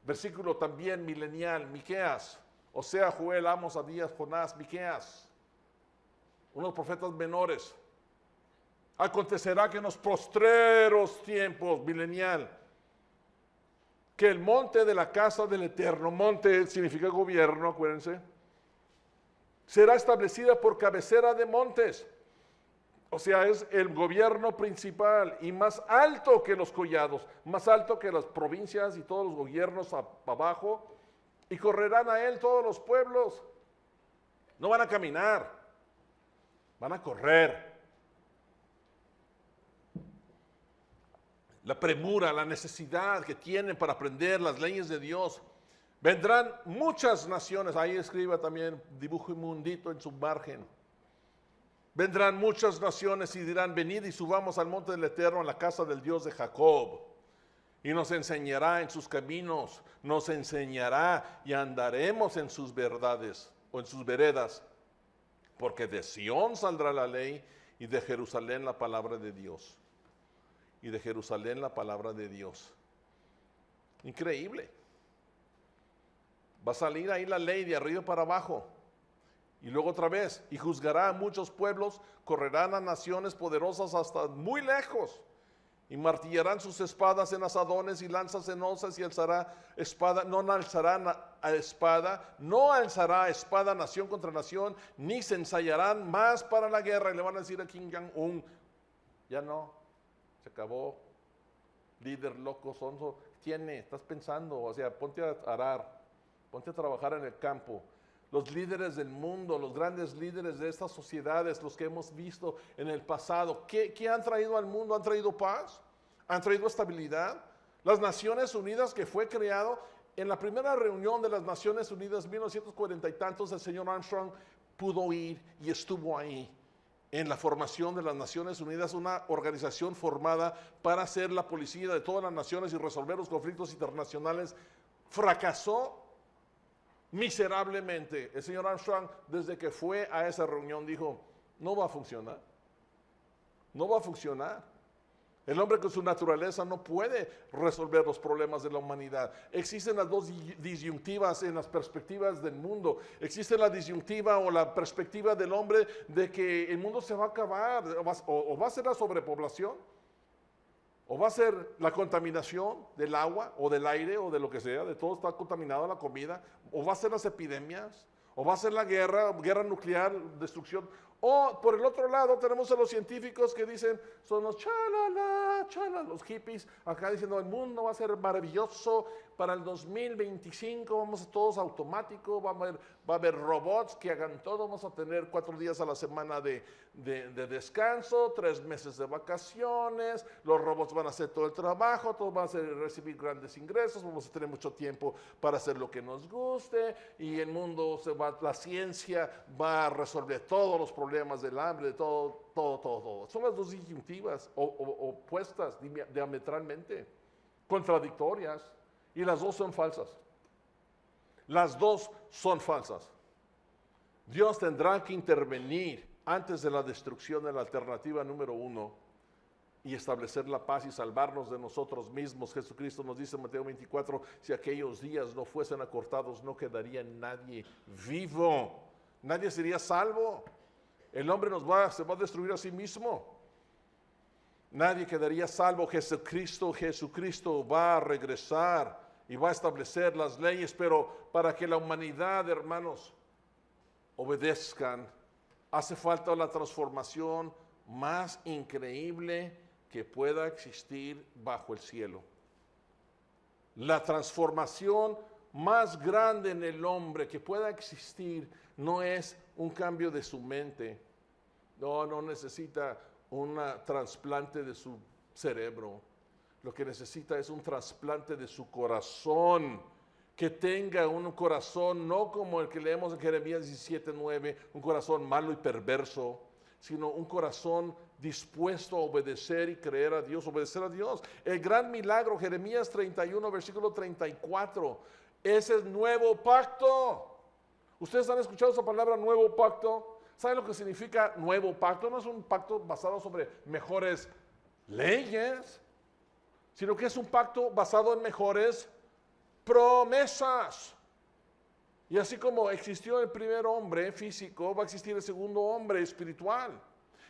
versículo también milenial. Miqueas, Osea, Joel, Amos, Abdías, Jonás, Miqueas, unos profetas menores. Acontecerá que en los postreros tiempos, milenial, que el monte de la casa del Eterno, monte significa gobierno, acuérdense, será establecida por cabecera de montes. O sea, es el gobierno principal y más alto que los collados, más alto que las provincias y todos los gobiernos abajo, y correrán a él todos los pueblos. No van a caminar, van a correr. La premura, la necesidad que tienen para aprender las leyes de Dios. Vendrán muchas naciones, ahí escriba también, dibujo un mundito en su margen. Vendrán muchas naciones y dirán, venid y subamos al monte del Eterno, a la casa del Dios de Jacob. Y nos enseñará en sus caminos, nos enseñará y andaremos en sus verdades o en sus veredas. Porque de Sión saldrá la ley y de Jerusalén la palabra de Dios. Y de Jerusalén la palabra de Dios. Increíble. Va a salir ahí la ley de arriba para abajo. Y luego otra vez, y juzgará a muchos pueblos, correrán a naciones poderosas hasta muy lejos. Y martillarán sus espadas en asadones y lanzas en hozas, y alzará espada, no alzará espada nación contra nación, ni se ensayarán más para la guerra. Y le van a decir a Kim Jong-un, ya no. Se acabó, líder loco, sonso, estás pensando, o sea, ponte a arar, ponte a trabajar en el campo. Los líderes del mundo, los grandes líderes de estas sociedades, los que hemos visto en el pasado, ¿qué han traído al mundo? ¿Han traído paz? ¿Han traído estabilidad? Las Naciones Unidas, que fue creado en la primera reunión de las Naciones Unidas, 1940 y tantos, el señor Armstrong pudo ir y estuvo ahí. En la formación de las Naciones Unidas, una organización formada para ser la policía de todas las naciones y resolver los conflictos internacionales, fracasó miserablemente. El señor Armstrong, desde que fue a esa reunión, dijo, no va a funcionar, no va a funcionar. El hombre con su naturaleza no puede resolver los problemas de la humanidad. Existen las dos disyuntivas en las perspectivas del mundo. Existe la disyuntiva o la perspectiva del hombre de que el mundo se va a acabar, o va a ser la sobrepoblación, o va a ser la contaminación del agua o del aire o de lo que sea, de todo está contaminado la comida, o va a ser las epidemias, o va a ser la guerra nuclear, destrucción. O por el otro lado tenemos a los científicos que dicen, son los chalala, los hippies, acá diciendo el mundo va a ser maravilloso, para el 2025 vamos a todos automáticos, va a haber robots que hagan todo, vamos a tener 4 días a la semana de descanso, 3 meses de vacaciones, los robots van a hacer todo el trabajo, todos van a recibir grandes ingresos, vamos a tener mucho tiempo para hacer lo que nos guste y el mundo la ciencia va a resolver todos los problemas del hambre, de todo. Son las dos disyuntivas opuestas diametralmente, contradictorias. Y las dos son falsas. Las dos son falsas. Dios tendrá que intervenir antes de la destrucción en la alternativa número 1 y establecer la paz y salvarnos de nosotros mismos. Jesucristo nos dice en Mateo 24, si aquellos días no fuesen acortados, no quedaría nadie vivo. Nadie sería salvo. El hombre se va a destruir a sí mismo. Nadie quedaría salvo. Jesucristo va a regresar y va a establecer las leyes, pero para que la humanidad, hermanos, obedezcan, hace falta la transformación más increíble que pueda existir bajo el cielo. La transformación más grande en el hombre que pueda existir no es un cambio de su mente, no necesita un trasplante de su cerebro. Lo que necesita es un trasplante de su corazón, que tenga un corazón no como el que leemos en Jeremías 17:9, un corazón malo y perverso, sino un corazón dispuesto a obedecer y creer a Dios, obedecer a Dios. El gran milagro, Jeremías 31, versículo 34, ese es nuevo pacto. ¿Ustedes han escuchado esa palabra nuevo pacto? ¿Saben lo que significa nuevo pacto? No es un pacto basado sobre mejores leyes, sino que es un pacto basado en mejores promesas. Y así como existió el primer hombre físico, va a existir el segundo hombre espiritual.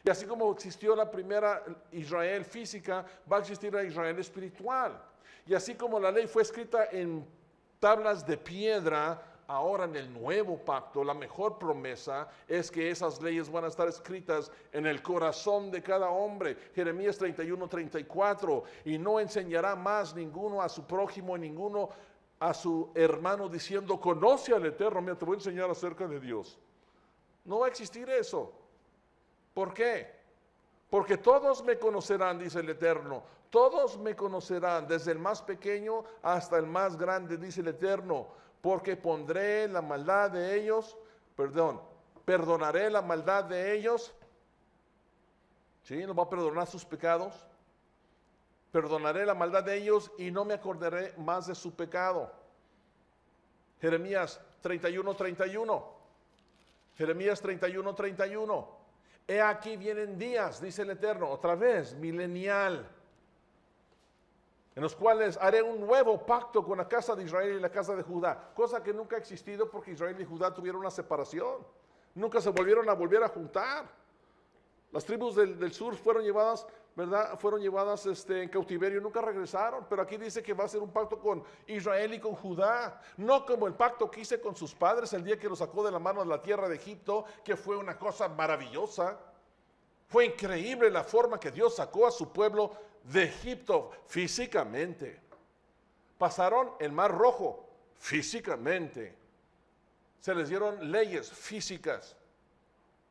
Y así como existió la primera Israel física, va a existir la Israel espiritual. Y así como la ley fue escrita en tablas de piedra, ahora en el nuevo pacto, la mejor promesa es que esas leyes van a estar escritas en el corazón de cada hombre. Jeremías 31:34, y no enseñará más ninguno a su prójimo y ninguno a su hermano diciendo, conoce al Eterno, mira, te voy a enseñar acerca de Dios. No va a existir eso. ¿Por qué? Porque todos me conocerán, dice el Eterno. Todos me conocerán, desde el más pequeño hasta el más grande, dice el Eterno. Porque pondré la maldad de ellos, perdonaré la maldad de ellos. ¿Sí? ¿No va a perdonar sus pecados? Perdonaré la maldad de ellos y no me acordaré más de su pecado. Jeremías 31:31. Jeremías 31:31. He aquí vienen días, dice el Eterno, otra vez, milenial, en los cuales haré un nuevo pacto con la casa de Israel y la casa de Judá, cosa que nunca ha existido porque Israel y Judá tuvieron una separación, nunca se volvieron a juntar. Las tribus del sur fueron llevadas, ¿verdad? Fueron llevadas en cautiverio, nunca regresaron, pero aquí dice que va a ser un pacto con Israel y con Judá, no como el pacto que hice con sus padres el día que los sacó de la mano de la tierra de Egipto, que fue una cosa maravillosa. Fue increíble la forma que Dios sacó a su pueblo de Egipto físicamente. Pasaron el Mar Rojo físicamente. Se les dieron leyes físicas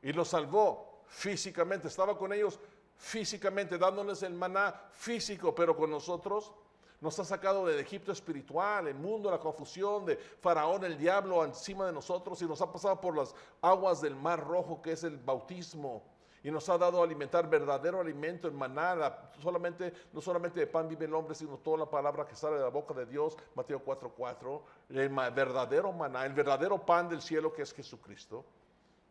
y los salvó físicamente. Estaba con ellos físicamente, dándoles el maná físico, pero con nosotros nos ha sacado del Egipto espiritual, el mundo, la confusión de Faraón, el diablo encima de nosotros, y nos ha pasado por las aguas del Mar Rojo, que es el bautismo. Y nos ha dado a alimentar verdadero alimento, el maná, no solamente de pan vive el hombre, sino toda la palabra que sale de la boca de Dios, Mateo 4:4, el verdadero maná, el verdadero pan del cielo que es Jesucristo.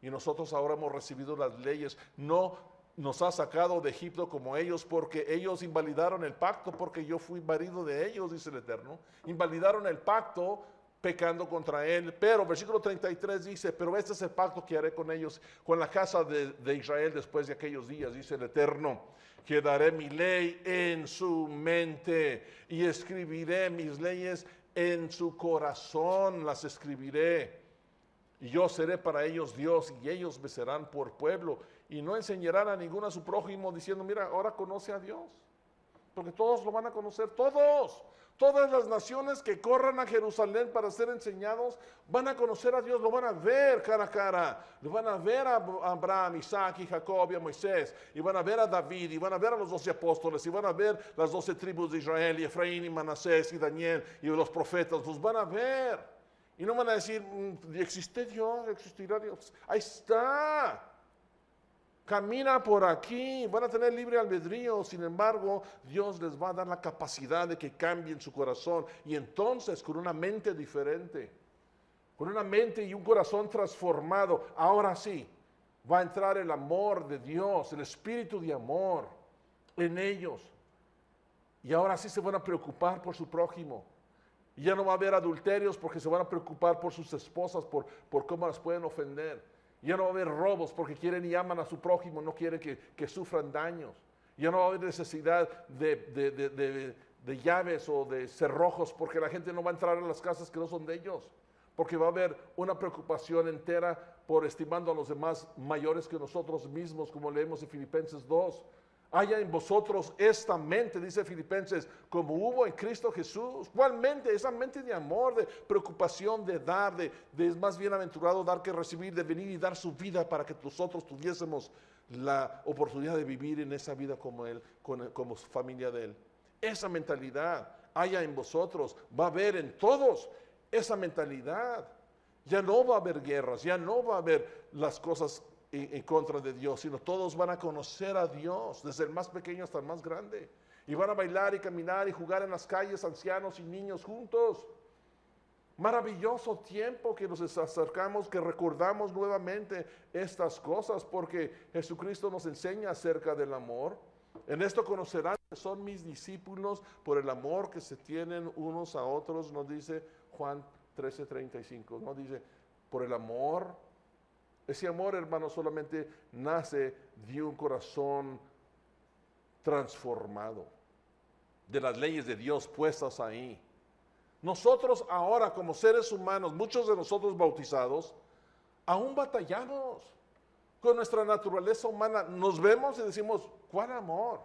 Y nosotros ahora hemos recibido las leyes, no nos ha sacado de Egipto como ellos, porque ellos invalidaron el pacto, porque yo fui marido de ellos, dice el Eterno. Invalidaron el pacto pecando contra él. Pero versículo 33 dice, pero este es el pacto que haré con ellos, con la casa de Israel después de aquellos días, dice el Eterno, que daré mi ley en su mente y escribiré mis leyes en su corazón, las escribiré. Y yo seré para ellos Dios y ellos me serán por pueblo. Y no enseñarán a ninguno a su prójimo diciendo, mira, ahora conoce a Dios. Porque todos lo van a conocer, todos. Todas las naciones que corran a Jerusalén para ser enseñados van a conocer a Dios, lo van a ver cara a cara. Lo van a ver a Abraham, Isaac y Jacob y a Moisés. Y van a ver a David, y van a ver a los 12 apóstoles, y van a ver las 12 tribus de Israel, y Efraín y Manasés y Daniel y los profetas. Los van a ver. Y no van a decir, ¿existe Dios? ¿Existirá Dios? Ahí está. Camina por aquí, van a tener libre albedrío. Sin embargo, Dios les va a dar la capacidad de que cambien su corazón. Y entonces, con una mente diferente, con una mente y un corazón transformado, ahora sí, va a entrar el amor de Dios, el espíritu de amor en ellos. Y ahora sí se van a preocupar por su prójimo. Y ya no va a haber adulterios porque se van a preocupar por sus esposas, por cómo las pueden ofender. Ya no va a haber robos porque quieren y aman a su prójimo, no quieren que sufran daños. Ya no va a haber necesidad de llaves o de cerrojos porque la gente no va a entrar a las casas que no son de ellos. Porque va a haber una preocupación entera por estimando a los demás mayores que nosotros mismos, como leemos en Filipenses 2. Haya en vosotros esta mente, dice Filipenses, como hubo en Cristo Jesús. ¿Cuál mente? Esa mente de amor, de preocupación, de dar, de es más bienaventurado dar que recibir, de venir y dar su vida para que nosotros tuviésemos la oportunidad de vivir en esa vida como Él, como familia de Él. Esa mentalidad haya en vosotros, va a haber en todos esa mentalidad. Ya no va a haber guerras, ya no va a haber las cosas en contra de Dios, sino todos van a conocer a Dios, desde el más pequeño hasta el más grande, y van a bailar y caminar y jugar en las calles, ancianos y niños juntos. Maravilloso tiempo que nos acercamos, que recordamos nuevamente estas cosas, porque Jesucristo nos enseña acerca del amor. En esto conocerán que son mis discípulos por el amor que se tienen unos a otros, nos dice Juan 13:35, nos dice, por el amor. Ese amor, hermano, solamente nace de un corazón transformado, de las leyes de Dios puestas ahí. Nosotros ahora, como seres humanos, muchos de nosotros bautizados, aún batallamos con nuestra naturaleza humana. Nos vemos y decimos, ¿cuál amor?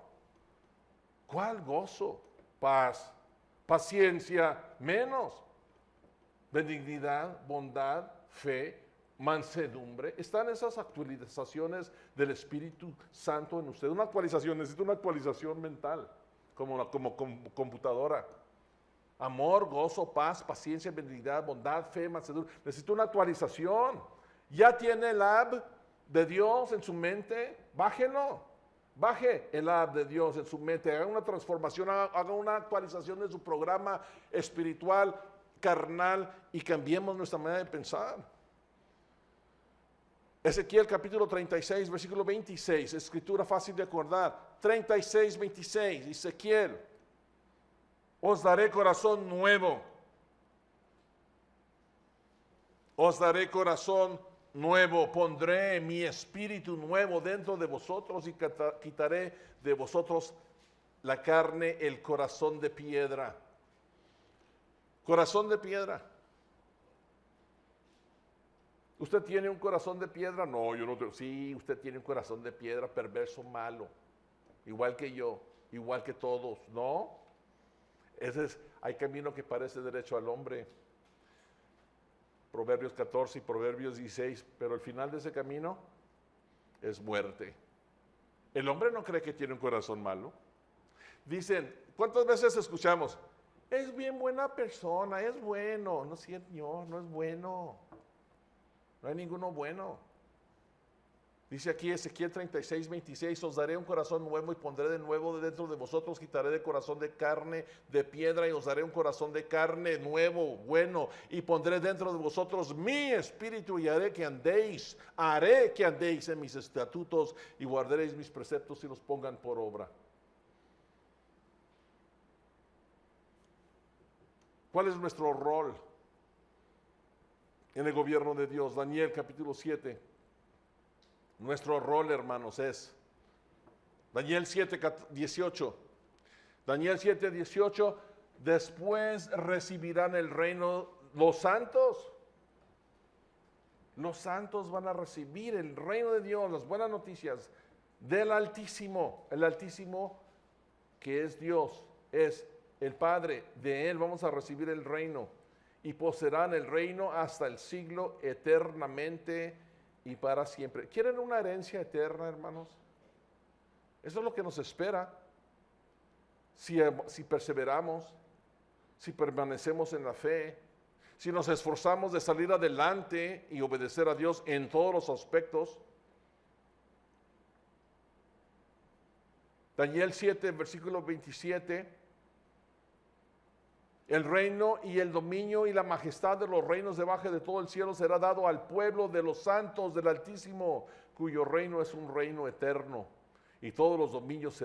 ¿Cuál gozo? Paz, paciencia, menos. Benignidad, bondad, fe, mansedumbre. Están esas actualizaciones del Espíritu Santo en usted. Una actualización, necesita una actualización mental, como computadora. Amor, gozo, paz, paciencia, benignidad, bondad, fe, mansedumbre. Necesita una actualización. Ya tiene el app de Dios en su mente, bájelo. Baje el app de Dios en su mente, haga una transformación, haga una actualización de su programa espiritual, carnal, y cambiemos nuestra manera de pensar. Ezequiel capítulo 36, versículo 26, escritura fácil de acordar, 36, 26, Ezequiel, os daré corazón nuevo, os daré corazón nuevo, pondré mi espíritu nuevo dentro de vosotros y quitaré de vosotros la carne, el corazón de piedra. Corazón de piedra. ¿Usted tiene un corazón de piedra? No, yo no tengo. Sí, usted tiene un corazón de piedra, perverso, malo. Igual que yo, igual que todos. ¿No? Hay camino que parece derecho al hombre. Proverbios 14 y Proverbios 16. Pero el final de ese camino es muerte. El hombre no cree que tiene un corazón malo. Dicen, ¿cuántas veces escuchamos? Es bien buena persona, es bueno. No, señor, no es bueno. No hay ninguno bueno. Dice aquí Ezequiel 36, 26, os daré un corazón nuevo y pondré de nuevo dentro de vosotros, quitaré de corazón de carne, de piedra, y os daré un corazón de carne nuevo, bueno, y pondré dentro de vosotros mi espíritu y haré que andéis en mis estatutos y guardaréis mis preceptos y los pongan por obra. ¿Cuál es nuestro rol en el gobierno de Dios? Daniel capítulo 7. Nuestro rol, hermanos, es Daniel 7, 18. Daniel 7, 18. Después recibirán el reino los santos. Los santos van a recibir el reino de Dios, las buenas noticias del Altísimo. El Altísimo, que es Dios, es el Padre. De Él vamos a recibir el reino y poseerán el reino hasta el siglo eternamente y para siempre. ¿Quieren una herencia eterna, hermanos? Eso es lo que nos espera. Si perseveramos, si permanecemos en la fe, si nos esforzamos de salir adelante y obedecer a Dios en todos los aspectos. Daniel 7, versículo 27. El reino y el dominio y la majestad de los reinos debajo de todo el cielo será dado al pueblo de los santos del Altísimo, cuyo reino es un reino eterno, y todos los dominios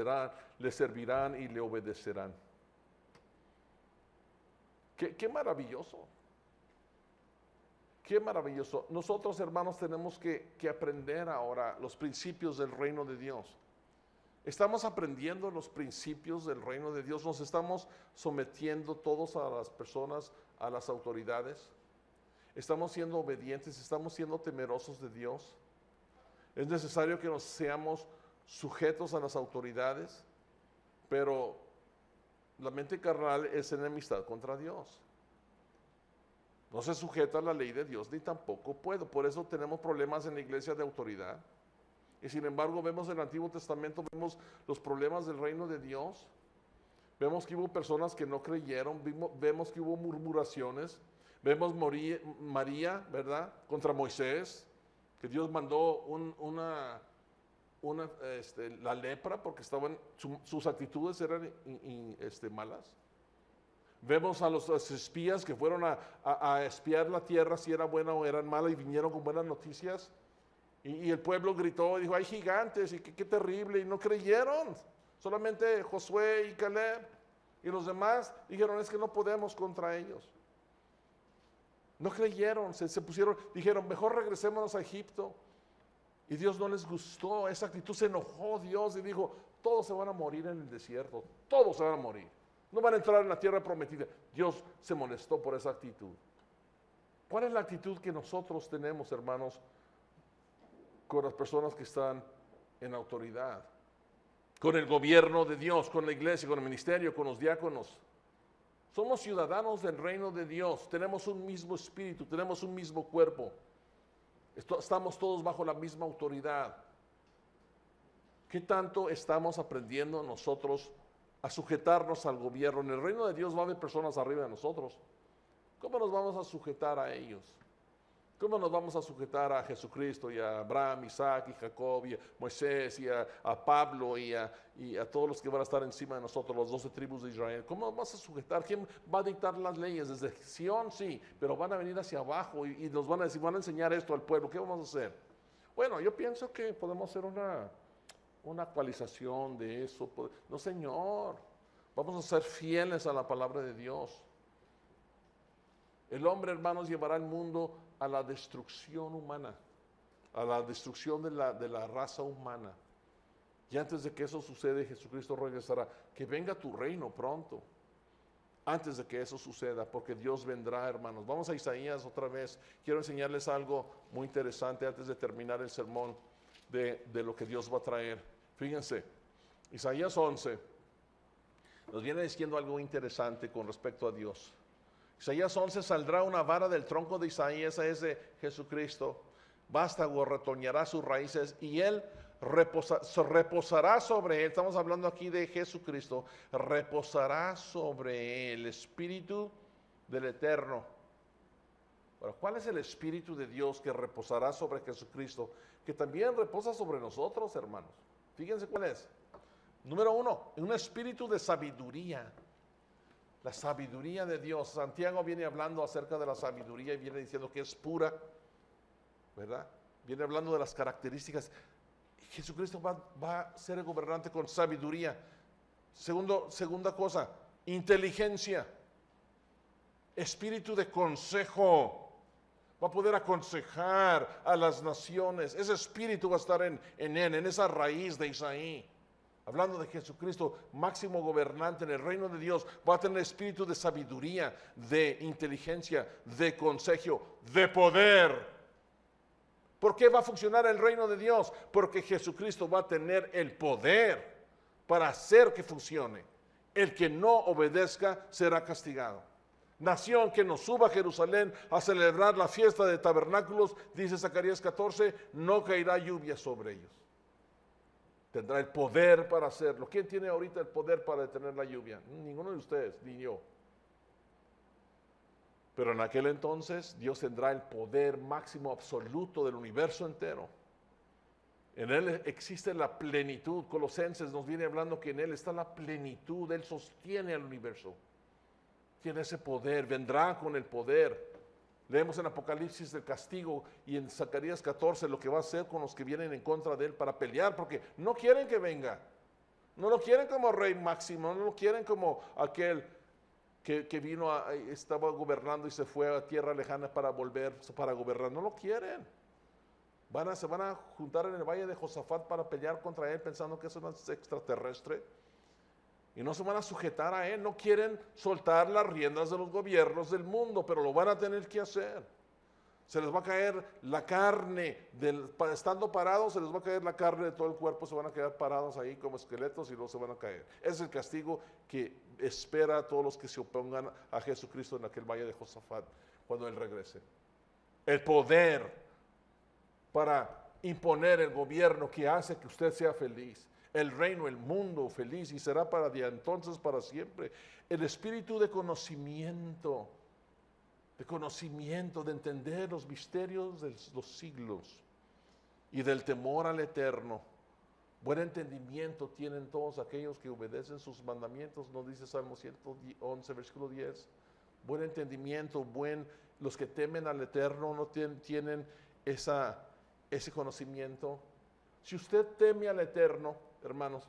le servirán y le obedecerán. Qué maravilloso. Qué maravilloso. Nosotros, hermanos, tenemos que aprender ahora los principios del reino de Dios. Estamos aprendiendo los principios del reino de Dios, nos estamos sometiendo todos a las personas, a las autoridades, estamos siendo obedientes, estamos siendo temerosos de Dios. Es necesario que nos seamos sujetos a las autoridades, pero la mente carnal es enemistad contra Dios. No se sujeta a la ley de Dios ni tampoco puede. Por eso tenemos problemas en la iglesia de autoridad. Y sin embargo vemos en el Antiguo Testamento, vemos los problemas del reino de Dios. Vemos que hubo personas que no creyeron, vemos que hubo murmuraciones. Vemos María, ¿verdad? Contra Moisés, que Dios mandó la lepra porque sus actitudes eran malas. Vemos a los espías que fueron a espiar la tierra si era buena o era mala y vinieron con buenas noticias. Y el pueblo gritó y dijo, hay gigantes y qué terrible, y no creyeron. Solamente Josué y Caleb y los demás dijeron, es que no podemos contra ellos. No creyeron, se pusieron, dijeron, mejor regresémonos a Egipto. Y Dios no les gustó esa actitud, se enojó Dios y dijo, todos se van a morir en el desierto, todos se van a morir. No van a entrar en la tierra prometida. Dios se molestó por esa actitud. ¿Cuál es la actitud que nosotros tenemos, hermanos, con las personas que están en autoridad? Con el gobierno de Dios, con la iglesia, con el ministerio, con los diáconos. Somos ciudadanos del reino de Dios, tenemos un mismo espíritu, tenemos un mismo cuerpo. Estamos todos bajo la misma autoridad. ¿Qué tanto estamos aprendiendo nosotros a sujetarnos al gobierno? En el reino de Dios va a haber personas arriba de nosotros. ¿Cómo nos vamos a sujetar a ellos? ¿Cómo nos vamos a sujetar a Jesucristo y a Abraham, Isaac y Jacob y a Moisés y a Pablo y a todos los que van a estar encima de nosotros, las 12 tribus de Israel? ¿Cómo nos vamos a sujetar? ¿Quién va a dictar las leyes? Desde Sión, sí, pero van a venir hacia abajo y nos van a decir, van a enseñar esto al pueblo. ¿Qué vamos a hacer? Bueno, yo pienso que podemos hacer una actualización de eso. No, Señor, vamos a ser fieles a la palabra de Dios. El hombre, hermanos, llevará al mundo a la destrucción humana, a la destrucción de la raza humana. Y antes de que eso suceda, Jesucristo regresará. Que venga tu reino pronto. Antes de que eso suceda, porque Dios vendrá, hermanos. Vamos a Isaías otra vez. Quiero enseñarles algo muy interesante antes de terminar el sermón de lo que Dios va a traer. Fíjense, Isaías 11 nos viene diciendo algo interesante con respecto a Dios. Isaías 11, saldrá una vara del tronco de Isaías, es de Jesucristo, vástago retoñará sus raíces y él reposará sobre él. Estamos hablando aquí de Jesucristo. Reposará sobre él el Espíritu del Eterno Ahora, ¿cuál es el Espíritu de Dios que reposará sobre Jesucristo? Que también reposa sobre nosotros, hermanos. Fíjense cuál es. Número 1, un espíritu de sabiduría. La sabiduría de Dios. Santiago viene hablando acerca de la sabiduría y viene diciendo que es pura, ¿verdad? Viene hablando de las características. Jesucristo va a ser el gobernante con sabiduría. Segunda cosa, inteligencia. Espíritu de consejo. Va a poder aconsejar a las naciones. Ese espíritu va a estar en él, en esa raíz de Isaí. Hablando de Jesucristo, máximo gobernante en el reino de Dios, va a tener espíritu de sabiduría, de inteligencia, de consejo, de poder. ¿Por qué va a funcionar el reino de Dios? Porque Jesucristo va a tener el poder para hacer que funcione. El que no obedezca será castigado. Nación que no suba a Jerusalén a celebrar la fiesta de tabernáculos, dice Zacarías 14, no caerá lluvia sobre ellos. Tendrá el poder para hacerlo. ¿Quién tiene ahorita el poder para detener la lluvia? Ninguno de ustedes, ni yo. Pero en aquel entonces Dios tendrá el poder máximo absoluto del universo entero. En Él existe la plenitud. Colosenses nos viene hablando que en Él está la plenitud. Él sostiene al universo. Tiene ese poder, vendrá con el poder. Leemos en Apocalipsis el castigo y en Zacarías 14 lo que va a hacer con los que vienen en contra de Él para pelear, porque no quieren que venga. No lo quieren como rey máximo, no lo quieren como aquel que vino, estaba gobernando y se fue a tierra lejana para volver, para gobernar. No lo quieren. Se van a juntar en el valle de Josafat para pelear contra Él pensando que es un extraterrestre. Y no se van a sujetar a Él, no quieren soltar las riendas de los gobiernos del mundo, pero lo van a tener que hacer. Se les va a caer la carne, estando parados, se les va a caer la carne de todo el cuerpo, se van a quedar parados ahí como esqueletos y luego se van a caer. Ese es el castigo que espera a todos los que se opongan a Jesucristo en aquel valle de Josafat, cuando Él regrese. El poder para imponer el gobierno que hace que usted sea feliz. El reino, el mundo feliz y será para de entonces para siempre. El espíritu de conocimiento, de entender los misterios de los siglos y del temor al eterno. Buen entendimiento tienen todos aquellos que obedecen sus mandamientos, nos dice Salmo 111, versículo 10. Buen entendimiento, los que temen al eterno no tienen ese conocimiento. Si usted teme al eterno, hermanos,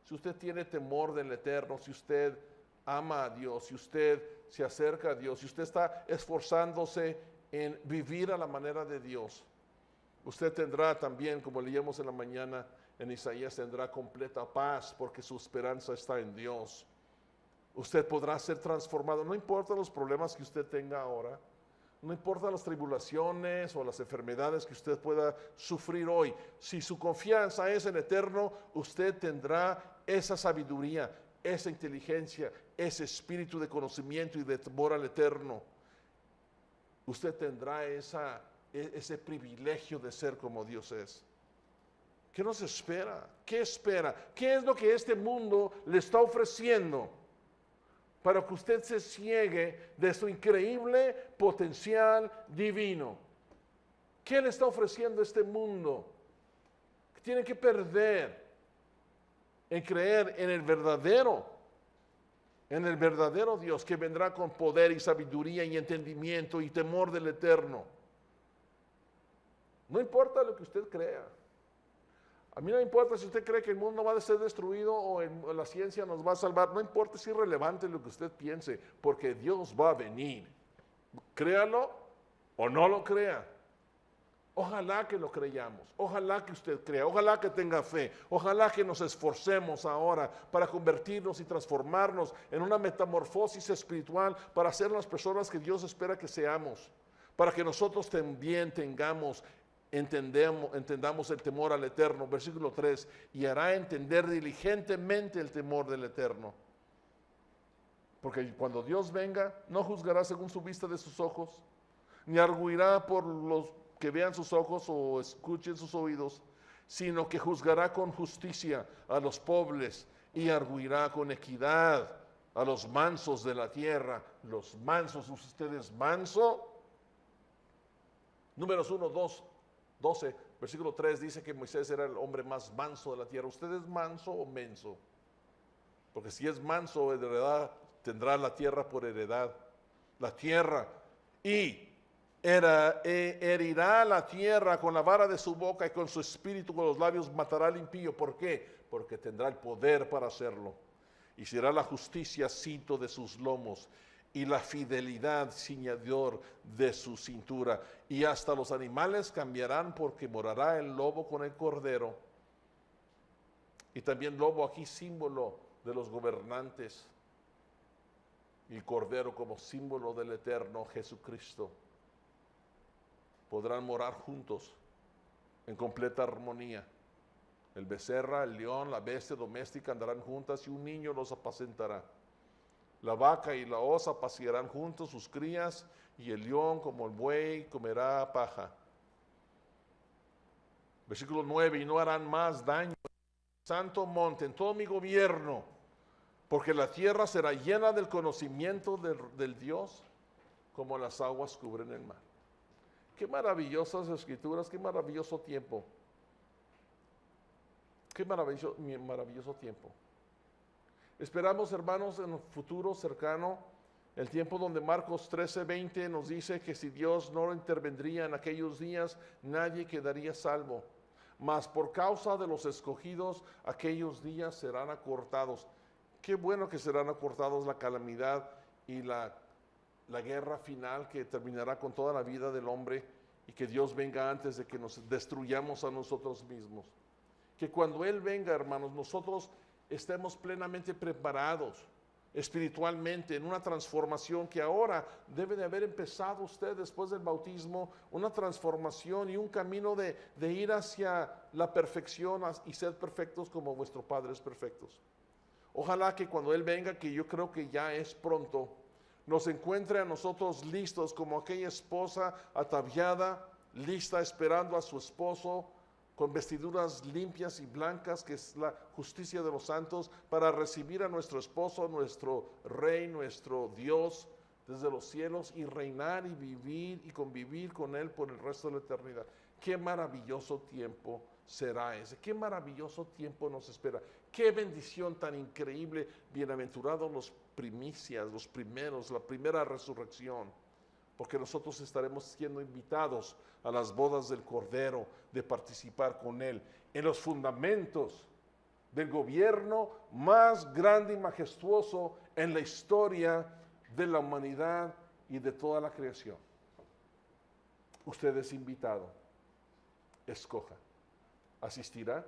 si usted tiene temor del eterno, si usted ama a Dios, si usted se acerca a Dios, si usted está esforzándose en vivir a la manera de Dios, usted tendrá también, como leíamos en la mañana en Isaías, tendrá completa paz porque su esperanza está en Dios. Usted podrá ser transformado, no importa los problemas que usted tenga ahora, no importa las tribulaciones o las enfermedades que usted pueda sufrir hoy. Si su confianza es en el eterno, usted tendrá esa sabiduría, esa inteligencia, ese espíritu de conocimiento y de temor al eterno. Usted tendrá ese privilegio de ser como Dios es. ¿Qué nos espera? ¿Qué espera? ¿Qué es lo que este mundo le está ofreciendo para que usted se ciegue de su increíble potencial divino? ¿Qué le está ofreciendo este mundo? Que tiene que perder en creer en el verdadero Dios que vendrá con poder y sabiduría y entendimiento y temor del eterno. No importa lo que usted crea. A mí no me importa si usted cree que el mundo va a ser destruido o la ciencia nos va a salvar. No importa, es irrelevante lo que usted piense, porque Dios va a venir. Créalo o no lo crea. Ojalá que lo creyamos, ojalá que usted crea, ojalá que tenga fe, ojalá que nos esforcemos ahora para convertirnos y transformarnos en una metamorfosis espiritual para ser las personas que Dios espera que seamos, para que nosotros también entendamos el temor al eterno. Versículo 3, y hará entender diligentemente el temor del eterno. Porque cuando Dios venga, no juzgará según su vista de sus ojos, ni arguirá por los que vean sus ojos o escuchen sus oídos, sino que juzgará con justicia a los pobres y arguirá con equidad a los mansos de la tierra. Los mansos, ¿usted es manso? Números 1, 2, 12, versículo 3 dice que Moisés era el hombre más manso de la tierra. ¿Usted es manso o menso? Porque si es manso, de verdad tendrá la tierra por heredad. La tierra. Y herirá la tierra con la vara de su boca y con su espíritu, con los labios matará al impío. ¿Por qué? Porque tendrá el poder para hacerlo. Y será la justicia cinto de sus lomos y la fidelidad ciñador de su cintura. Y hasta los animales cambiarán, porque morará el lobo con el cordero. Y también lobo aquí símbolo de los gobernantes. Y el cordero como símbolo del eterno Jesucristo. Podrán morar juntos en completa armonía. El becerra, el león, la bestia doméstica andarán juntas y un niño los apacentará. La vaca y la osa pasearán juntos sus crías, y el león como el buey comerá paja. Versículo 9, y no harán más daño en el santo monte, en todo mi gobierno, porque la tierra será llena del conocimiento del Dios, como las aguas cubren el mar. Qué maravillosas escrituras, qué maravilloso tiempo. Qué maravilloso tiempo. Esperamos, hermanos, en un futuro cercano, el tiempo donde Marcos 13:20 nos dice que si Dios no intervendría en aquellos días, nadie quedaría salvo. Mas por causa de los escogidos, aquellos días serán acortados. Qué bueno que serán acortados la calamidad y la guerra final que terminará con toda la vida del hombre, y que Dios venga antes de que nos destruyamos a nosotros mismos. Que cuando Él venga, hermanos, nosotros estemos plenamente preparados espiritualmente en una transformación que ahora debe de haber empezado usted después del bautismo, una transformación y un camino de ir hacia la perfección y ser perfectos como vuestro Padre es perfectos. Ojalá que cuando Él venga, que yo creo que ya es pronto, nos encuentre a nosotros listos como aquella esposa ataviada, lista esperando a su esposo, con vestiduras limpias y blancas, que es la justicia de los santos, para recibir a nuestro esposo, nuestro rey, nuestro Dios, desde los cielos, y reinar y vivir y convivir con Él por el resto de la eternidad. Qué maravilloso tiempo será ese, qué maravilloso tiempo nos espera, qué bendición tan increíble. Bienaventurados los primicias, los primeros, la primera resurrección, porque nosotros estaremos siendo invitados a las bodas del Cordero, de participar con Él en los fundamentos del gobierno más grande y majestuoso en la historia de la humanidad y de toda la creación. Usted es invitado. Escoja. ¿Asistirá?